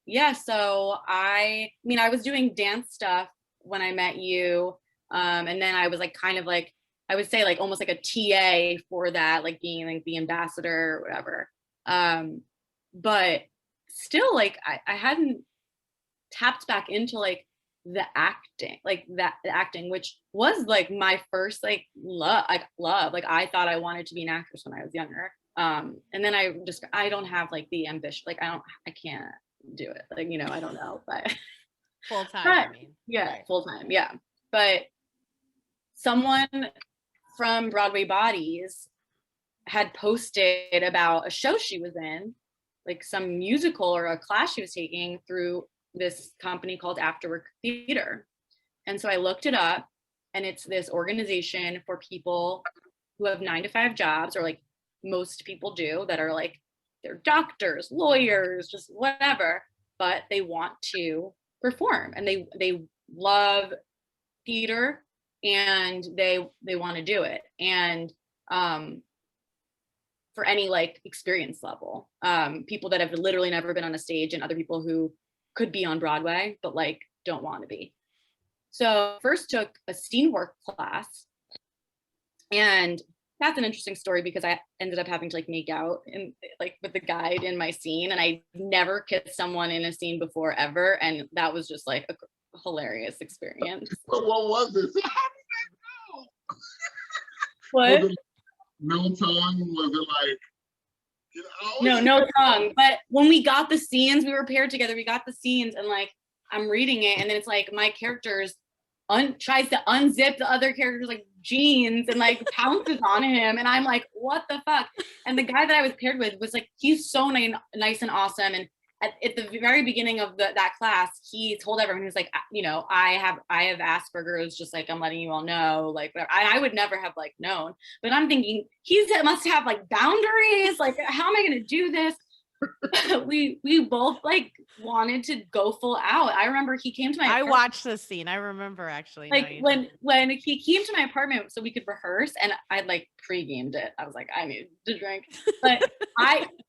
yeah, so I mean, I was doing dance stuff when I met you. And then I was like, kind of like, I would say like almost like a TA for that, like being like the ambassador or whatever. But still like, I hadn't tapped back into like the acting, which was like my first like love. Like I thought I wanted to be an actress when I was younger. And then I don't have like the ambition, like I can't do it. Like, you know, I don't know, but full time, I mean. Yeah, right. Full time, yeah. But someone from Broadway Bodies had posted about a show she was in, like some musical or a class she was taking through this company called Afterwork Theater. And so I looked it up, and it's this organization for people who have 9-to-5 jobs, or like most people do, that are like, they're doctors, lawyers, just whatever, but they want to perform, and they love theater, and they want to do it. And for any like experience level, people that have literally never been on a stage, and other people who could be on Broadway but like don't want to be. So first took a scene work class, and that's an interesting story because I ended up having to like make out and like with the guide in my scene, and I never kissed someone in a scene before ever, and that was just like a hilarious experience. But what was this? What? Was it no tongue? Was it like, you know? No tongue. But when we got the scenes, we were paired together. We got the scenes, and like I'm reading it, and then it's like my character's tries to unzip the other character's like jeans and like pounces on him, and I'm like, what the fuck? And the guy that I was paired with was like, he's so nice and awesome. And at the very beginning of that class, he told everyone, he was like, you know, I have Asperger's, just like I'm letting you all know, like whatever. I would never have like known, but I'm thinking he must have like boundaries. Like, how am I gonna do this? we both like wanted to go full out. I remember he came to my apartment. I watched this scene. I remember actually. Like when he came to my apartment so we could rehearse, and I'd like pre-gamed it. I was like, I need to drink. But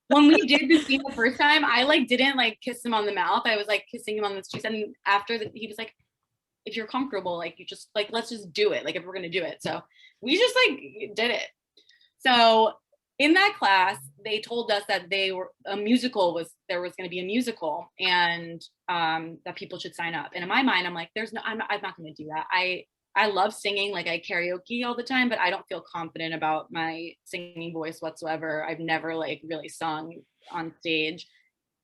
when we did the scene the first time, I like didn't like kiss him on the mouth. I was like kissing him on the cheeks. And after he was like, if you're comfortable, like you just like, let's just do it. Like if we're gonna do it. So we just like did it. So in that class, they told us that there was going to be a musical, and that people should sign up. And in my mind, I'm like, I'm not going to do that. I love singing, like I karaoke all the time, but I don't feel confident about my singing voice whatsoever. I've never like really sung on stage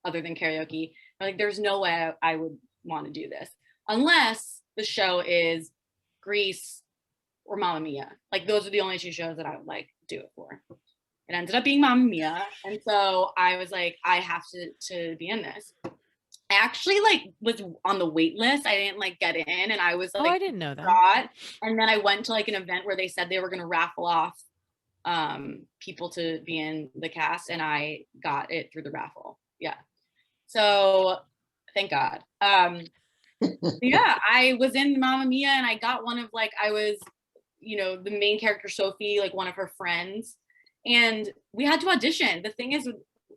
other than karaoke. Like there's no way I would want to do this unless the show is Grease or Mamma Mia. Like those are the only two shows that I would like do it for. It ended up being Mamma Mia. And so I was like, I have to be in this. I actually like was on the wait list. I didn't like get in, and I was like, I didn't know that. And then I went to like an event where they said they were going to raffle off people to be in the cast, and I got it through the raffle. Yeah. So thank God. Yeah, I was in Mamma Mia, and I got one of like, I was, you know, the main character, Sophie, like one of her friends. And we had to audition. The thing is,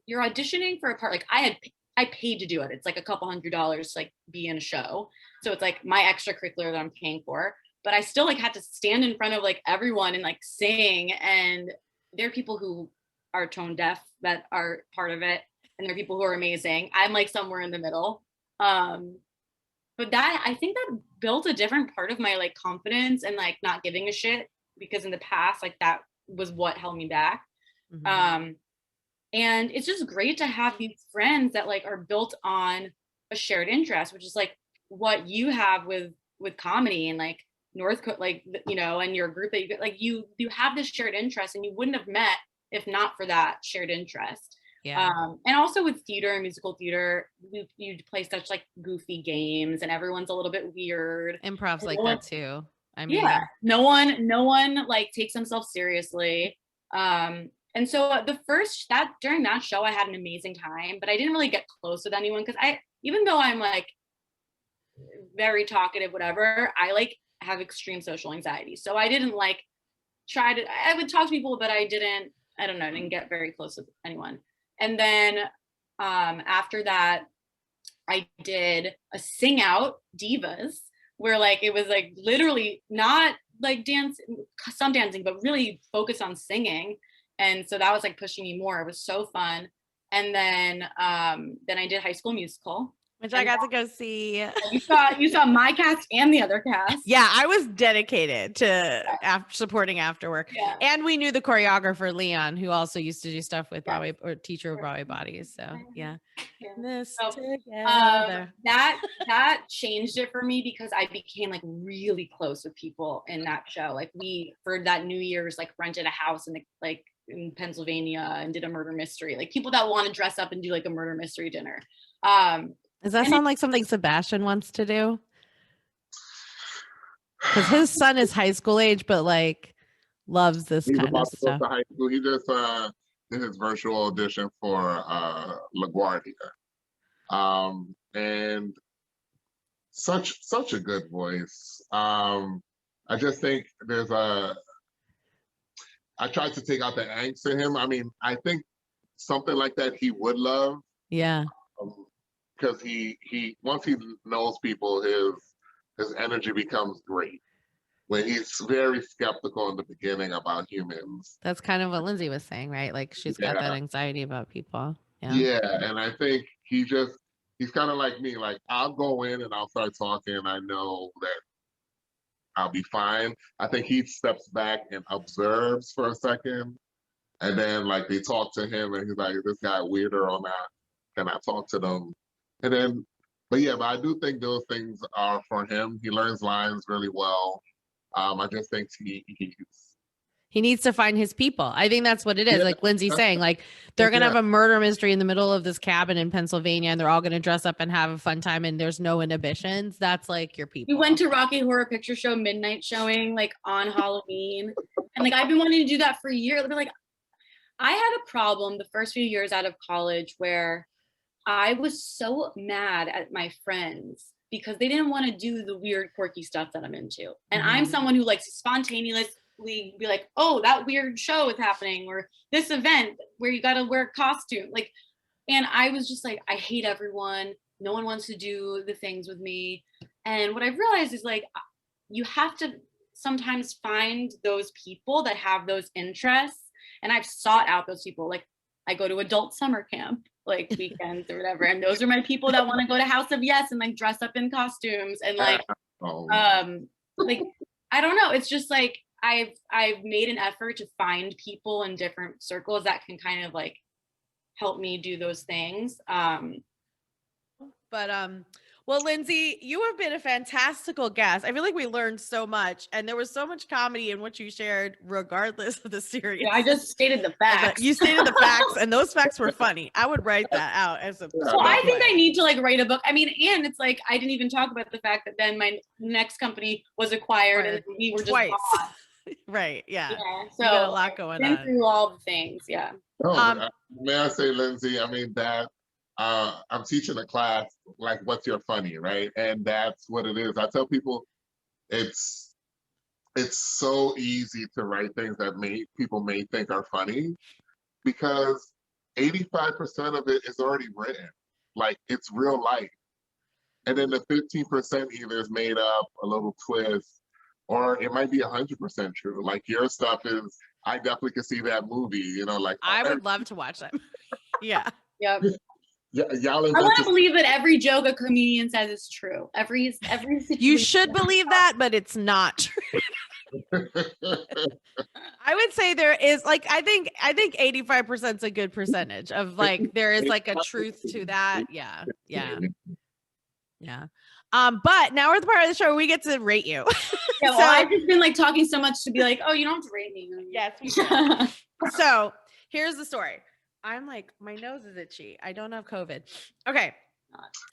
you're auditioning for a part. Like I I paid to do it. It's like a couple $100 to like be in a show. So it's like my extracurricular that I'm paying for, but I still like had to stand in front of like everyone and like sing. And there are people who are tone deaf that are part of it. And there are people who are amazing. I'm like somewhere in the middle. But that, I think that built a different part of my like confidence and like not giving a shit, because in the past, like that was what held me back. Mm-hmm. And it's just great to have these friends that like are built on a shared interest, which is like what you have with comedy and like like, you know, and your group that you get, like you have this shared interest, and you wouldn't have met if not for that shared interest. Yeah. And also with theater and musical theater, you play such like goofy games, and everyone's a little bit weird. Improv's like one, that too. I mean, yeah, no one like takes themselves seriously. And so during that show, I had an amazing time, but I didn't really get close with anyone, because even though I'm like very talkative, whatever, I like have extreme social anxiety. So I didn't like I would talk to people, but I didn't get very close with anyone. And then after that, I did a sing out divas, where like it was like literally not like some dancing, but really focused on singing. And so that was like pushing me more. It was so fun. And then I did High School Musical, which I got to go see. You saw my cast and the other cast. Yeah, I was dedicated to supporting after work. Yeah. And we knew the choreographer, Leon, who also used to do stuff with Broadway, or teacher of Broadway Bodies. So yeah. Together. That changed it for me, because I became like really close with people in that show. Like we, for that New Year's, like rented a house in Pennsylvania and did a murder mystery, like people that want to dress up and do like a murder mystery dinner. Does that sound like something Sebastian wants to do? Because his son is high school age, but like loves this kind of stuff. High school. He just did his virtual audition for LaGuardia, and such a good voice. I just think I tried to take out the angst in him. I mean, I think something like that he would love. Yeah. Because he once he knows people, his energy becomes great. When he's very skeptical in the beginning about humans. That's kind of what Lindsay was saying, right? Like she's got that anxiety about people. Yeah, and I think he's kind of like me. Like I'll go in and I'll start talking, and I know that I'll be fine. I think he steps back and observes for a second, and then like they talk to him, and he's like, "This guy weirder or not? Can I talk to them?" And then, but I do think those things are for him. He learns lines really well. I just think he needs to find his people. I think that's what it is. Yeah, like Lindsay's saying, like they're going to have a murder mystery in the middle of this cabin in Pennsylvania, and they're all going to dress up and have a fun time, and there's no inhibitions. That's like your people. We went to Rocky Horror Picture Show midnight showing like on Halloween. And like I've been wanting to do that for years. But like I had a problem the first few years out of college where I was so mad at my friends because they didn't want to do the weird, quirky stuff that I'm into. And I'm someone who likes spontaneously be like, oh, that weird show is happening, or this event where you got to wear a costume. Like, and I was just like, I hate everyone. No one wants to do the things with me. And what I've realized is like, you have to sometimes find those people that have those interests. And I've sought out those people. Like I go to adult summer camp, like weekends or whatever. And those are my people that want to go to House of Yes and like dress up in costumes and like, like, I don't know. It's just like, I've made an effort to find people in different circles that can kind of like help me do those things. Well, Lindsay, you have been a fantastical guest. I feel like we learned so much, and there was so much comedy in what you shared, regardless of the series. Yeah, I just stated the facts. You stated the facts, and those facts were funny. I would write that out as a. So I think I need to like write a book. I mean, and it's like I didn't even talk about the fact that then my next company was acquired, and we were just twice. Right. Yeah. So you got a lot going on. Through all the things. Yeah. May I say, Lindsay? I mean that. I'm teaching a class like what's your funny, right? And that's what it is. I tell people it's so easy to write things that people may think are funny because 85% of it is already written. like it's real life. And then the 15% either is made up, a little twist, or it might be 100% true. Like your stuff is, I definitely could see that movie, you know, like I would love to watch that. Yeah. Yep. Yeah, y'all I want to believe that every joke a comedian says is true. Every You should believe that, but it's not true. I would say there is like I think 85% is a good percentage of like there is like a truth to that. Yeah. But now we're at the part of the show where we get to rate you. Yeah, well, I've just been like talking so much to be like, oh, you don't have to rate me. Yes. So here's the story. I'm like, my nose is itchy. I don't have COVID. Okay.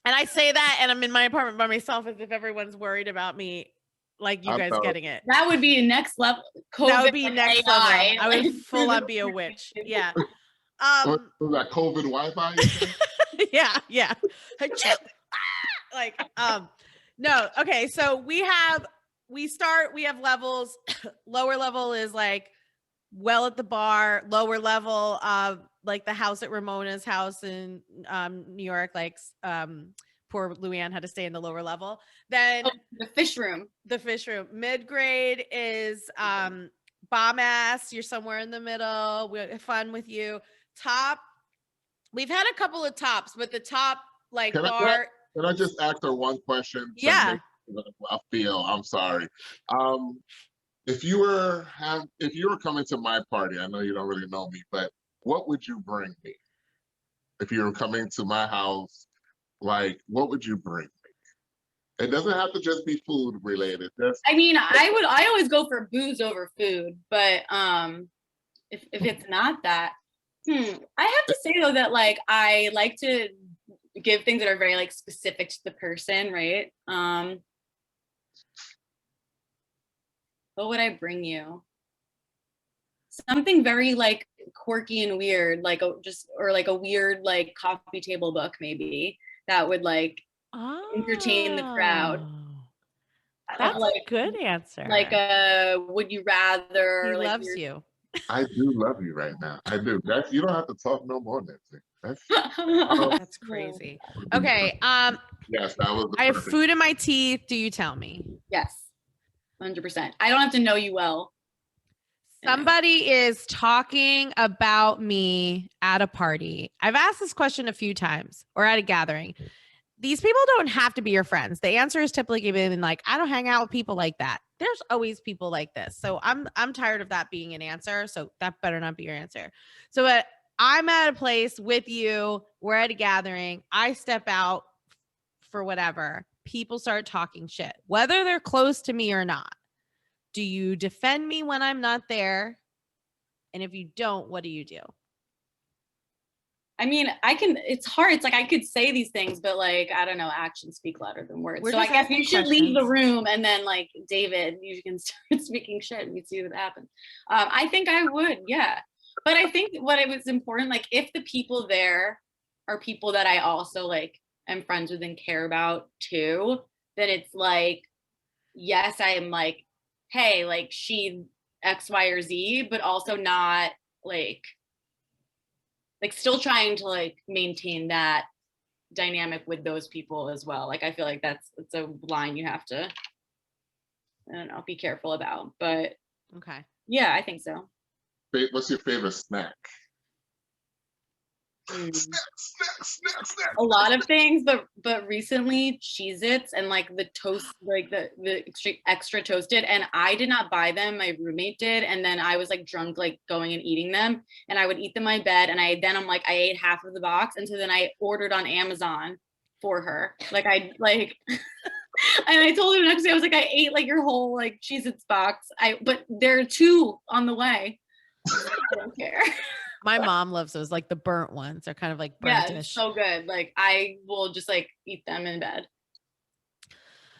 And I say that and I'm in my apartment by myself as if everyone's worried about me, like you guys getting it. That would be next level. COVID, that would be next level. I would full on be a witch. Yeah. Was that COVID Wi-Fi? Yeah. Like, no. Okay. So we have levels. Lower level is like well at the bar. Lower level, like the house at Ramona's house in New York, like poor Luann had to stay in the lower level. Then the fish room. Mid grade is bomb ass. You're somewhere in the middle. We have fun with you. Top, we've had a couple of tops, but the top like Can I just ask her one question? Yeah. I feel, I'm sorry. If you were coming to my party, I know you don't really know me, but what would you bring me? If you were coming to my house, like, what would you bring me? It doesn't have to just be food related. I mean, I always go for booze over food, but if it's not that, I have to say though that like I like to give things that are very like specific to the person, right? What would I bring you? Something very like quirky and weird, like a weird like coffee table book maybe that would like entertain the crowd. That's like, a good answer. Like would you rather? He like loves you. I do love you right now. I do. You don't have to talk no more, Nancy. That's crazy. Okay. Yes, that was. I have food in my teeth. Do you tell me? Yes, 100%. I don't have to know you well. Somebody is talking about me at a party. I've asked this question a few times or at a gathering. These people don't have to be your friends. The answer is typically given like, I don't hang out with people like that. There's always people like this. So I'm tired of that being an answer. So that better not be your answer. So I'm at a place with you. We're at a gathering. I step out for whatever. People start talking shit, whether they're close to me or not. Do you defend me when I'm not there? And if you don't, what do you do? I mean, it's hard. It's like I could say these things, but like, I don't know, actions speak louder than words. So I guess you should leave the room and then like, David, you can start speaking shit and we see what happens. I think I would, yeah. But I think what it was important, like if the people there are people that I also like am friends with and care about too, then it's like, yes, I am like, hey, like she X, Y, or Z, but also not like still trying to like maintain that dynamic with those people as well. Like I feel like it's a line you have to, I don't know, be careful about. But okay, yeah, I think so. What's your favorite snack? Snack. A lot of things, but recently Cheez-Its and like the toast, like the extra toasted, and I did not buy them, my roommate did, and then I was like drunk like going and eating them, and I would eat them in my bed, and I ate half of the box, and so then I ordered on Amazon for her, like I like and I told her the next day, I was like, I ate like your whole like Cheez-Its box, but there are 2 on the way. I don't care. My mom loves those, like the burnt ones. They're kind of like burnt-ish. Yeah, so good. Like I will just like eat them in bed.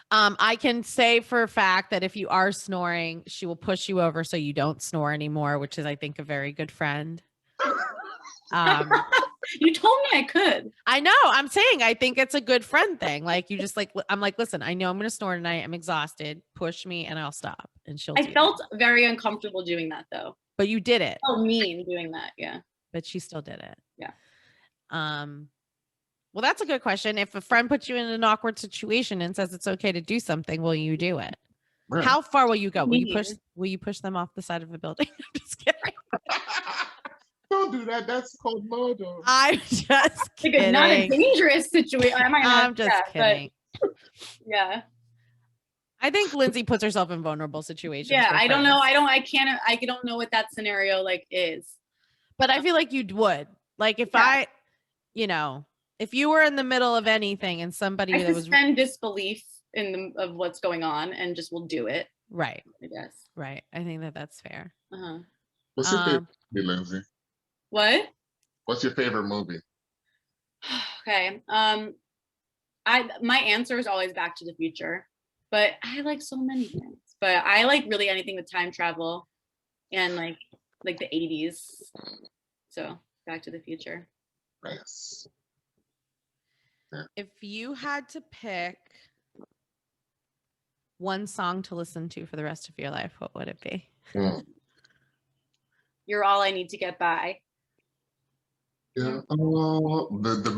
I can say for a fact that if you are snoring, she will push you over so you don't snore anymore, which is, I think, a very good friend. You told me I could. I know. I'm saying I think it's a good friend thing. Like you just like, I'm like, listen, I know I'm going to snore tonight. I'm exhausted. Push me and I'll stop. And she'll. I felt very uncomfortable doing that though. But you did it. Oh, mean doing that, yeah. But she still did it. Yeah. Well, that's a good question. If a friend puts you in an awkward situation and says it's okay to do something, will you do it? Right. How far will you go? Will you push them off the side of a building? I'm just kidding. Don't do that. That's called murder. I'm just kidding. Like not a dangerous situation. I'm just kidding. Yeah. I think Lindsay puts herself in vulnerable situations. Yeah, I don't know. I don't know what that scenario like is. But I feel like you would. Like if I, if you were in the middle of anything and somebody I that was suspend disbelief of what's going on and just will do it. Right. I guess. Right. I think that's fair. Uh-huh. What's your favorite movie, Lindsay? What? What's your favorite movie? Okay. My answer is always Back to the Future, but I like so many things. But I like really anything with time travel and like the 80s. So Back to the Future. Nice. If you had to pick one song to listen to for the rest of your life, what would it be? You're All I Need to Get By. Yeah. The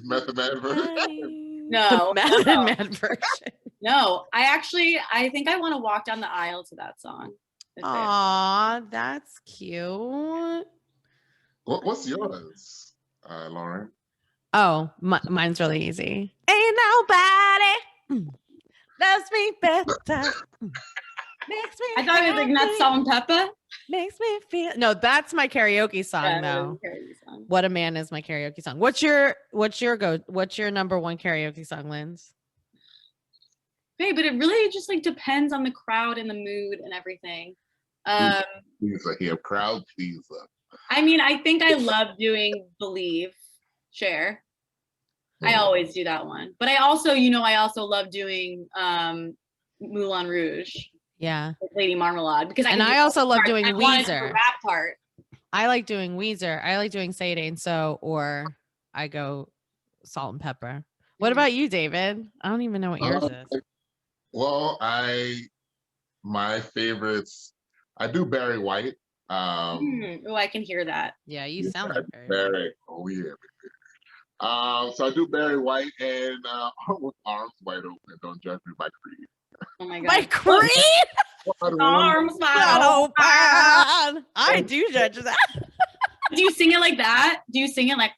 Method Man version. No. Method Man version. No, I think I want to walk down the aisle to that song. Aw, that's cute. What's yours, Lauren? Oh, mine's really easy. Ain't nobody loves me better. Makes me I thought it was like not Salt and Pepper. Makes me feel. No, that's my karaoke song though. What a Man is my karaoke song. What's your number one karaoke song, Linz? Okay, but it really just like depends on the crowd and the mood and everything. Pleaser here, crowd pleaser. I mean, I think I love doing Believe, Cher. I always do that one. But I also love doing Moulin Rouge. Yeah. With Lady Marmalade because I also love doing Weezer. The rap part. I like doing Weezer. I like doing Say It Ain't So, or I go Salt and Pepper. What about you, David? I don't even know what yours is. Well, my favorites, I do Barry White. Oh, I can hear that. Yeah, you sound like Barry. Oh yeah. So I do Barry White and with Arms Wide Open. Don't judge me by Creed. Oh my God. By Creed? Arms wide open. I do judge that. Do you sing it like that? Do you sing it like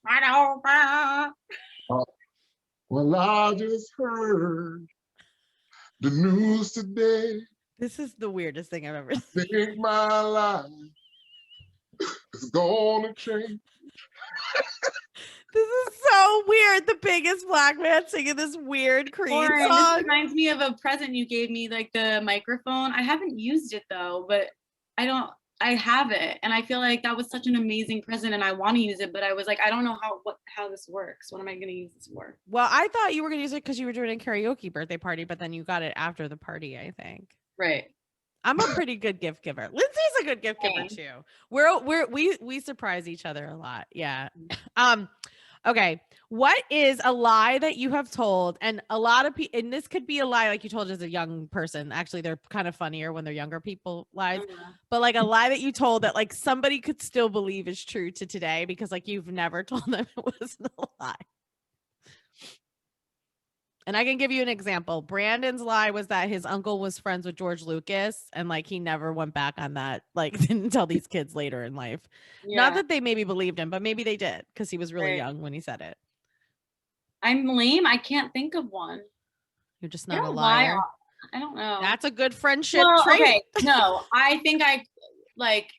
well, I just heard the news today. This is the weirdest thing I've ever seen. I think my life is gonna change. This is so weird. The biggest black man singing this weird Creed song. This reminds me of a present you gave me, like the microphone. I haven't used it though, but I have it. And I feel like that was such an amazing present and I want to use it, but I was like, I don't know how this works. What am I going to use this for? Well, I thought you were going to use it because you were doing a karaoke birthday party, but then you got it after the party, I think. Right. I'm a pretty good gift giver. Lindsay's a good gift giver too. We surprise each other a lot. Yeah. Okay. What is a lie that you have told? And a lot of people, and this could be a lie like you told as a young person. Actually, they're kind of funnier when they're younger people lies. But like a lie that you told that like somebody could still believe is true to today because like you've never told them it wasn't a lie. And I can give you an example. Brandon's lie was that his uncle was friends with George Lucas and like he never went back on that. Like didn't tell these kids later in life. Yeah. Not that they maybe believed him, but maybe they did because he was really young when he said it. I'm lame. I can't think of one. You're just not a liar. I don't know. That's a good friendship trait. Okay. No, I think I like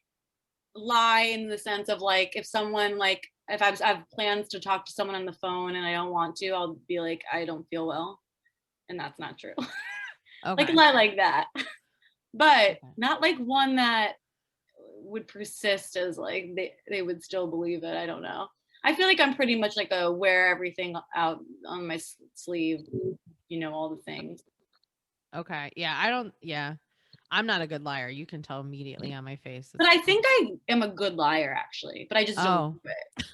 lie in the sense of like if someone like if I have plans to talk to someone on the phone and I don't want to, I'll be like, I don't feel well. And that's not true. Okay. Like a lie like that. But not like one that would persist as like they would still believe it. I don't know. I feel like I'm pretty much like a wear everything out on my sleeve, all the things. Okay. Yeah. I'm not a good liar. You can tell immediately on my face. But I think I am a good liar actually, but I just don't do it.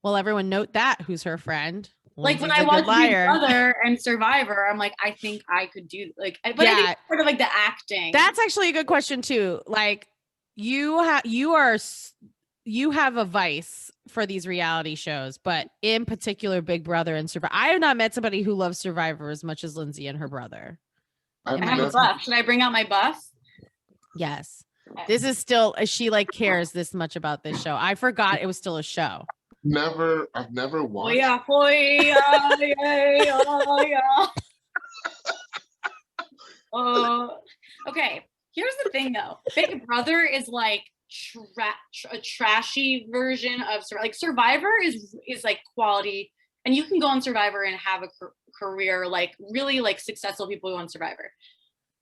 Well, everyone note that who's her friend. Like when I watch Big Brother and Survivor, I'm like, I think I could do like, but I think it's sort of like the acting. That's actually a good question too. Like you are you have a vice for these reality shows, but in particular Big Brother and Survivor. I have not met somebody who loves Survivor as much as Lindsay and her brother. I have a buff. Should I bring out my buff? Yes. This is still, she like cares this much about this show. I forgot it was still a show. I've never watched. Oh yeah. Okay. Here's the thing though. Big Brother is like a trashy version of like Survivor is like quality, and you can go on Survivor and have a career, like really like successful people go on Survivor.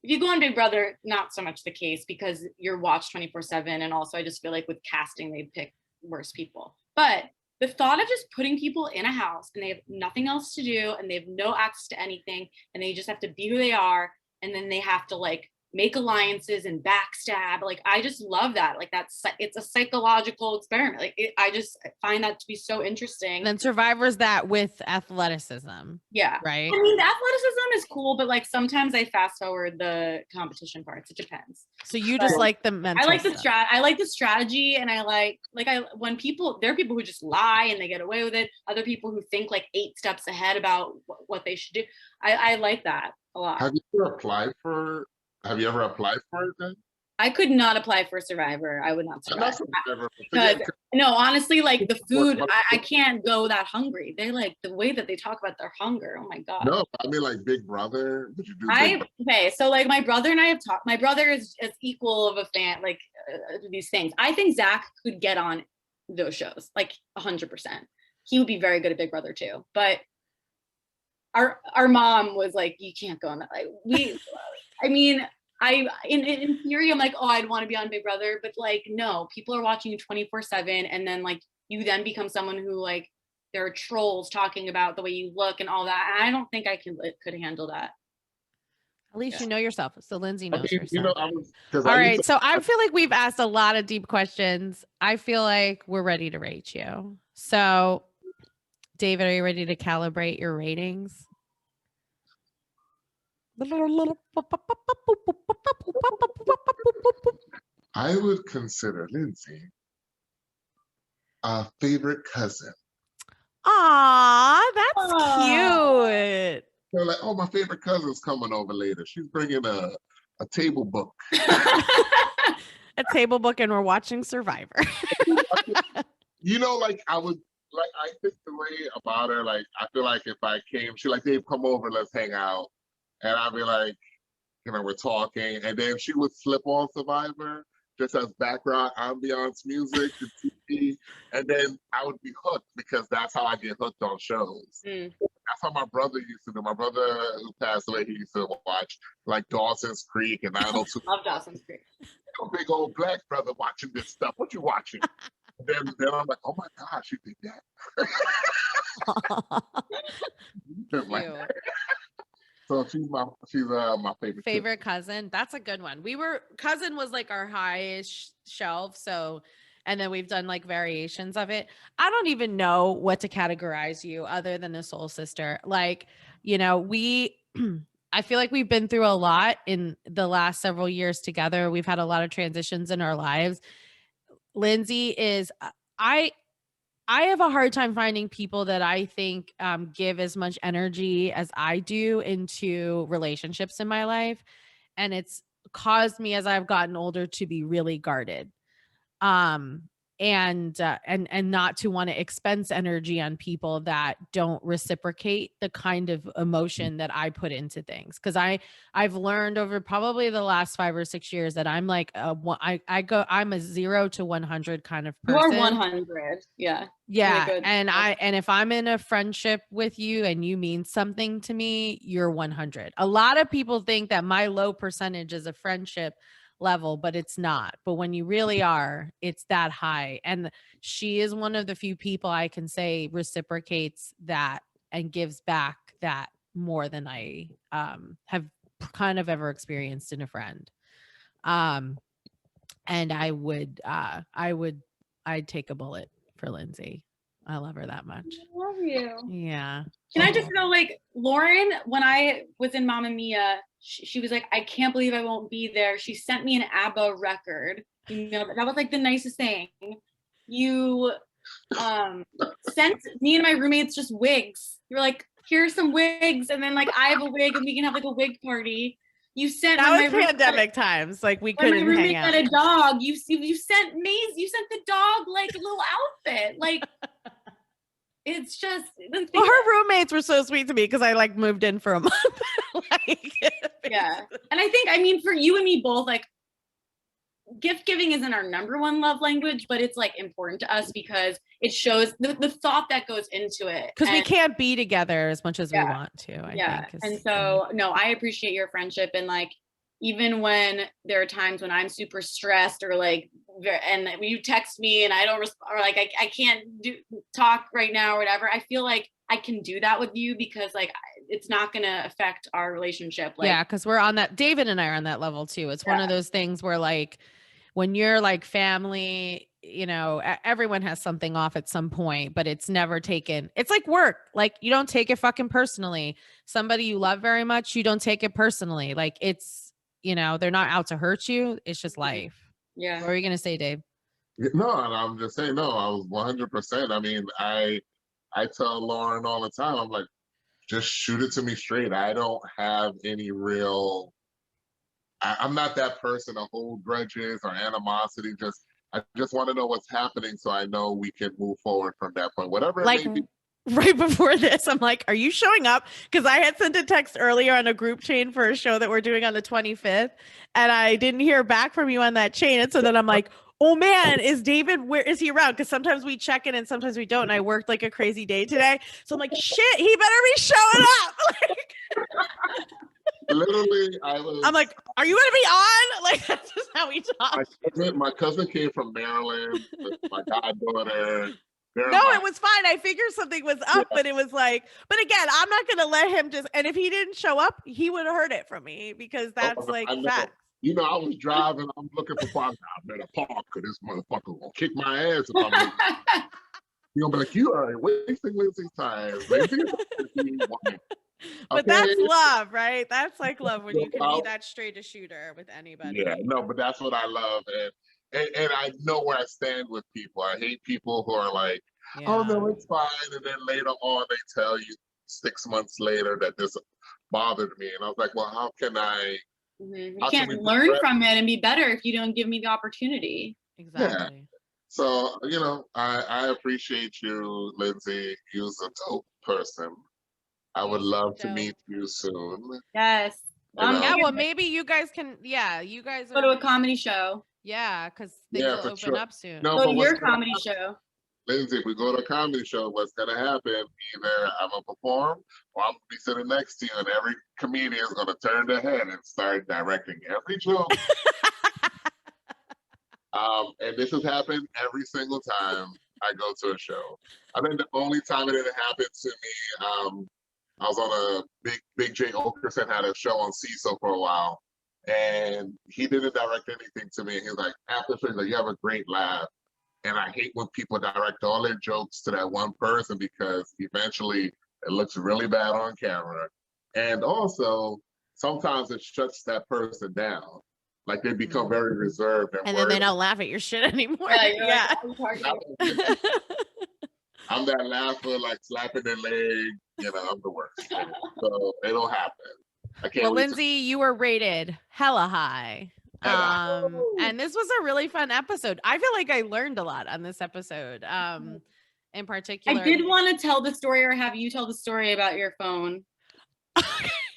If you go on Big Brother, not so much the case because you're watched 24/7, and also I just feel like with casting they pick worse people. But the thought of just putting people in a house and they have nothing else to do and they have no access to anything and they just have to be who they are, and then they have to like make alliances and backstab, like I just love that. Like it's a psychological experiment. Like I just find that to be so interesting. And then Survivor's that with athleticism. Yeah. Right. I mean, the athleticism is cool, but like sometimes I fast forward the competition parts. It depends. So you just like the mental I like stuff. I like the strategy, and when there are people who just lie and they get away with it. Other people who think like 8 steps ahead about what they should do. I like that a lot. Have you ever applied for it then? I could not apply for Survivor. I would not survive. Because, no, honestly, like the food, I can't go that hungry. They're like the way that they talk about their hunger. Oh my God. No, I mean like Big Brother. Would you do? Okay, so like my brother and I have talked. My brother is as equal of a fan, like these things. I think Zach could get on those shows, like 100%. He would be very good at Big Brother too. But our mom was like, you can't go on that. Like I mean, in theory, I'm like, oh, I'd want to be on Big Brother, but like, no, people are watching you 24/7, and then like you then become someone who like there are trolls talking about the way you look and all that. And I don't think I could handle that. At least you know yourself. So Lindsay knows herself. You know, all right. So I feel like we've asked a lot of deep questions. I feel like we're ready to rate you. So, David, are you ready to calibrate your ratings? I would consider Lindsay a favorite cousin. Aw, that's cute. They're like, oh, my favorite cousin's coming over later. She's bringing a table book. A table book, and we're watching Survivor. You know, like I think the way about her, like I feel like if I came, she like, Dave, come over, let's hang out. And I'd be like, you know, we're talking. And then she would slip on Survivor, just as background ambiance music to TV. And then I would be hooked because that's how I get hooked on shows. That's how my brother used to do. My brother who passed away, he used to watch like Dawson's Creek and 902. Love Dawson's Creek. Big old black brother watching this stuff. What you watching? And then I'm like, oh my gosh, you did that. So she's my favorite cousin. That's a good one. Cousin was like our highest shelf. So, and then we've done like variations of it. I don't even know what to categorize you other than a soul sister. Like, you know, I feel like we've been through a lot in the last several years together. We've had a lot of transitions in our lives. Lindsay is, I have a hard time finding people that I think give as much energy as I do into relationships in my life. And it's caused me as I've gotten older to be really guarded. And not to want to expense energy on people that don't reciprocate the kind of emotion that I put into things. Cause I've learned over probably the last 5 or 6 years that I'm like, I'm a 0 to 100 kind of person. You are 100. Yeah. Yeah. Really and if I'm in a friendship with you and you mean something to me, you're 100. A lot of people think that my low percentage is a friendship level, but it's not. But when you really are, it's that high. And she is one of the few people I can say reciprocates that and gives back that more than I have kind of ever experienced in a friend. And I'd take a bullet for Lindsay. I love her that much. I love you. Yeah. Can I just know, like, Lauren, when I was in Mamma Mia, she was like, I can't believe I won't be there. She sent me an ABBA record. You know, that was like the nicest thing. you sent me and my roommates just wigs. You were like, here's some wigs, and then like I have a wig and we can have like a wig party. You sent that was pandemic times, like we couldn't hang out. When my roommate got a dog, you sent the dog like a little outfit, like it's just. Well, her roommates were so sweet to me because I like moved in for a month. Like, yeah, and I mean for you and me both, like gift giving isn't our number one love language, but it's like important to us because it shows the thought that goes into it. Because we can't be together as much as we want to. I think. And so no, I appreciate your friendship, and like even when there are times when I'm super stressed or like, and you text me and I don't respond, or like I can't talk right now or whatever, I feel like I can do that with you because like it's not going to affect our relationship. Like, yeah, because we're on that. David and I are on that level too. It's one of those things where like when you're like family, you know, everyone has something off at some point, but it's never taken. It's like work. Like you don't take it fucking personally. Somebody you love very much, you don't take it personally. Like it's, you know, they're not out to hurt you. It's just life. Yeah. What are you going to say, Dave? No, I'm just saying, no, I was 100%. I mean, I tell Lauren all the time, I'm like, just shoot it to me straight. I don't have any real, I'm not that person to hold grudges or animosity. I just want to know what's happening so I know we can move forward from that point. Whatever it may be. Right before this, I'm like, are you showing up? Because I had sent a text earlier on a group chain for a show that we're doing on the 25th. And I didn't hear back from you on that chain. And so then I'm like, oh man, is David, where is he around? Because sometimes we check in and sometimes we don't. And I worked like a crazy day today. So I'm like, shit, he better be showing up. Literally, I'm like, are you going to be on? Like, that's just how we talk. My cousin came from Maryland with my goddaughter. No, it was fine. I figured something was up, but it was like, but again, I'm not going to let him just, and if he didn't show up, he would have heard it from me because that's like facts. You know, I was driving, I'm looking for parking. I better park because this motherfucker will kick my ass if I'm You're gonna be like, you are wasting Lindsay's time. But that's love, right? That's like love when you can be that straight a shooter with anybody. Yeah, no, but that's what I love. And I know where I stand with people. I hate people who are like, oh, no, it's fine. And then later on, they tell you 6 months later that this bothered me. And I was like, well, how can I? You can't learn from it and be better if you don't give me the opportunity. Exactly. Yeah. So, you know, I appreciate you, Lindsay. You're a dope person. I would love to meet you soon. Yes. Yeah, well, maybe you guys can, you guys go to a comedy show. Yeah, because things will open up soon. No, go to your comedy show. Lindsay, if we go to a comedy show, what's going to happen? Either I'm going to perform or I'm going to be sitting next to you, and every comedian is going to turn their head and start directing every joke. And this has happened every single time I go to a show. I think the only time it had happened to me, I was on a Big J Okerson had a show on CISO for a while, and he didn't direct anything to me. He was like, after the show, he's like, you have a great laugh. And I hate when people direct all their jokes to that one person because eventually it looks really bad on camera. And also, sometimes it shuts that person down. Like they become very reserved. And then they don't laugh at your shit anymore. Yeah. I'm that laugher, like slapping their leg. You know, I'm the worst. So they don't happen. Well, Lindsay, you were rated hella high. And this was a really fun episode. I feel like I learned a lot on this episode. In particular, I did want to tell the story or have you tell the story about your phone.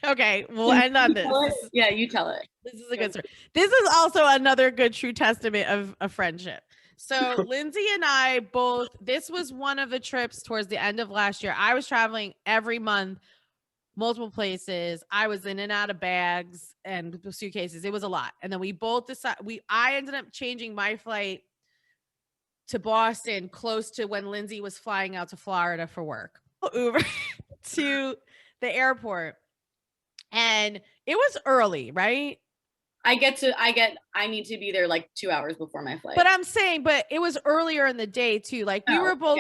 Okay, we'll end on this. Yeah, you tell it. This is a good story. This is also another good true testament of a friendship. So Lindsay and I both, this was one of the trips towards the end of last year. I was traveling every month, multiple places. I was in and out of bags and suitcases. It was a lot. And then we both decided, I ended up changing my flight to Boston close to when Lindsay was flying out to Florida for work. Uber to the airport. And it was early, right? I need to be there like 2 hours before my flight. But I'm saying, but it was earlier in the day too. Like we were both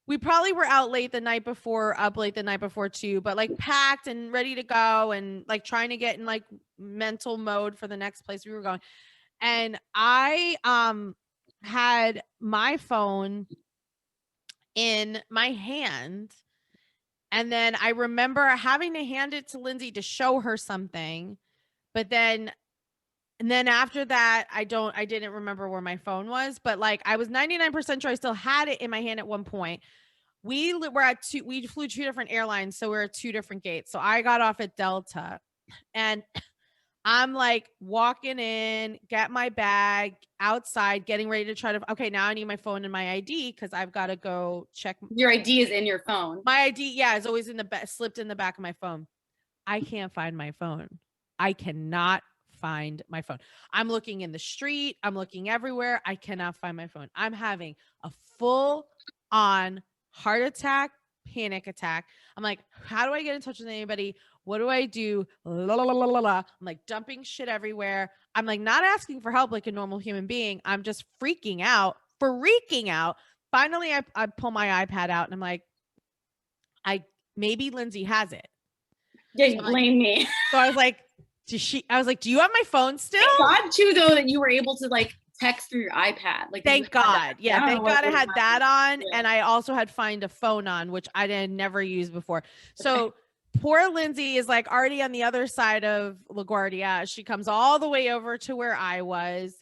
we probably were out late the night before, up late the night before too, but like packed and ready to go and like trying to get in like mental mode for the next place we were going. And I had my phone in my hand. And then I remember having to hand it to Lindsay to show her something. But then after that, I didn't remember where my phone was. But like I was 99% sure I still had it in my hand at one point. We flew 2 different airlines. So we're at 2 different gates. So I got off at Delta and I'm like walking in, get my bag outside, getting ready to try to, okay, now I need my phone and my ID because I've got to go check. Your ID is in your phone. My ID, yeah, is always slipped in the back of my phone. I can't find my phone. I cannot find my phone. I'm looking in the street. I'm looking everywhere. I cannot find my phone. I'm having a full on heart attack, panic attack. I'm like, how do I get in touch with anybody? What do I do? La, la, la, la, la. I'm like dumping shit everywhere. I'm like not asking for help like a normal human being. I'm just freaking out. Finally, I pull my iPad out and I'm like, maybe Lindsay has it. Yeah, you blame me. So I was like, do you have my phone still? Thank God too, though, that you were able to like text through your iPad. Like, thank God. Yeah, thank God I had that on. Yeah. And I also had Find a Phone on, which I never used before. So poor Lindsay is like already on the other side of LaGuardia. She comes all the way over to where I was.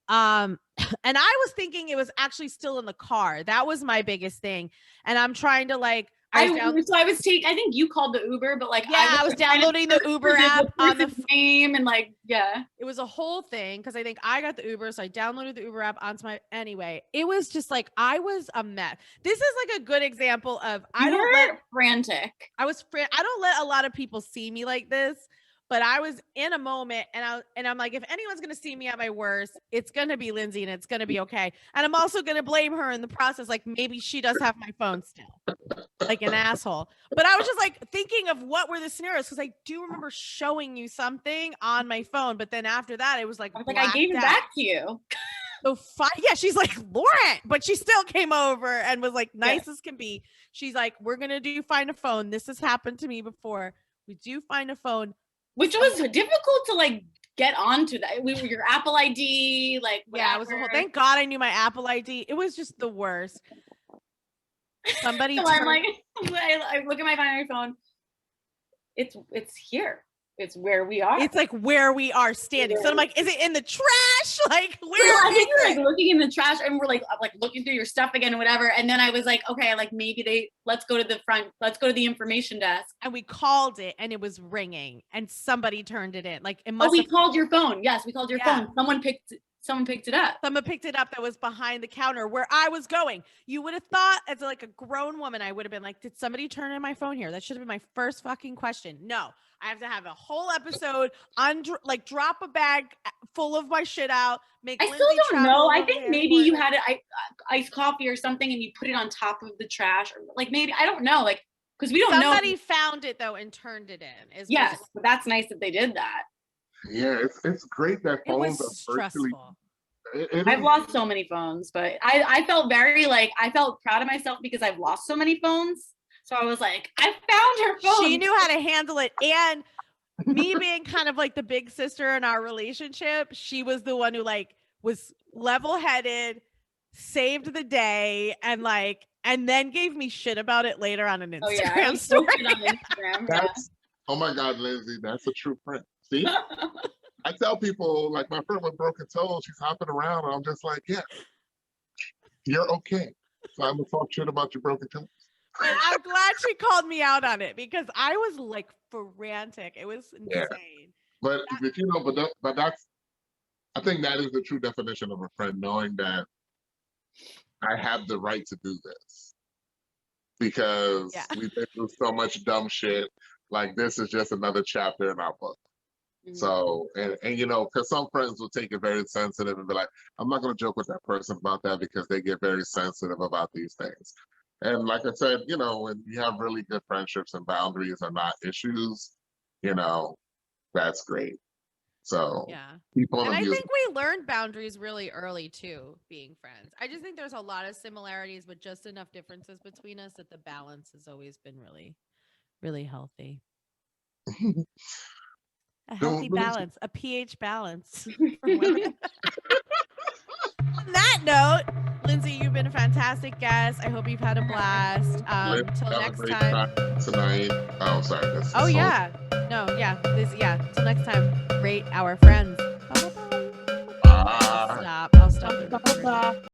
And I was thinking it was actually still in the car. That was my biggest thing. And I'm trying to like, I think you called the Uber, but like, yeah, I was downloading the Uber app on the name and like, yeah, it was a whole thing. Cause I think I got the Uber. So I downloaded the Uber app onto anyway, it was just like, I was a mess. This is like a good example of, frantic. I don't let a lot of people see me like this, but I was in a moment and I'm like, if anyone's going to see me at my worst, it's going to be Lindsay and it's going to be okay. And I'm also going to blame her in the process. Like maybe she does have my phone still, like an asshole. But I was just like thinking of what were the scenarios. Cause I do remember showing you something on my phone, but then after that, it was like, I gave it back to you. So yeah, she's like, Lauren, but she still came over and was like nice as can be. She's like, we're going to Find a Phone. This has happened to me before. We do Find a Phone. Which was difficult to like get onto that. We were your Apple ID, like whatever. Yeah, it was a whole. Thank God I knew my Apple ID. It was just the worst. Somebody. So I'm like, I look at my phone. It's here. It's where we are. It's like where we are standing. So I'm like, is it in the trash? Like where? I think we're like looking in the trash and we're like looking through your stuff again or whatever. And then I was like, okay, like maybe let's go to the front. Let's go to the information desk. And we called it and it was ringing and somebody turned it in. Like it must. Oh, we called your phone. Yes, we called your phone. Someone picked it up. Someone picked it up that was behind the counter where I was going. You would have thought as like a grown woman, I would have been like, did somebody turn in my phone here? That should have been my first fucking question. No. I have to have a whole episode drop a bag full of my shit out. I still don't know. I think maybe you had iced coffee or something and you put it on top of the trash, or like maybe I don't know, like because we don't know. Somebody found it though and turned it in. Yes, but that's nice that they did that. Yeah, it's great that phones are stressful. I've lost so many phones, but I felt I felt proud of myself because I've lost so many phones. So I was like, I found her phone. She knew how to handle it. And me being kind of like the big sister in our relationship, she was the one who like was level-headed, saved the day, and then gave me shit about it later on an Instagram story. On Instagram. Oh my God, Lindsay, that's a true friend. See? I tell people, like my friend with broken toes, she's hopping around, and I'm just like, yeah, you're okay. So I'm gonna talk shit about your broken toes. And I'm glad she called me out on it because I was like frantic. It was insane. Yeah. But that's, I think that is the true definition of a friend, knowing that I have the right to do this because we've been through so much dumb shit. Like this is just another chapter in our book. Mm-hmm. So, and because some friends will take it very sensitive and be like, I'm not going to joke with that person about that because they get very sensitive about these things. And like I said, when you have really good friendships and boundaries are not issues, that's great. So and I think we learned boundaries really early too, being friends. I just think there's a lot of similarities, but just enough differences between us that the balance has always been really, really healthy. A healthy balance, a pH balance. On that that note, Lindsay, you've been a fantastic guest. I hope you've had a blast. Till next time. Tonight. Oh, sorry. Oh yeah. No, yeah. Till next time. Rate our friends. I'll stop the recording.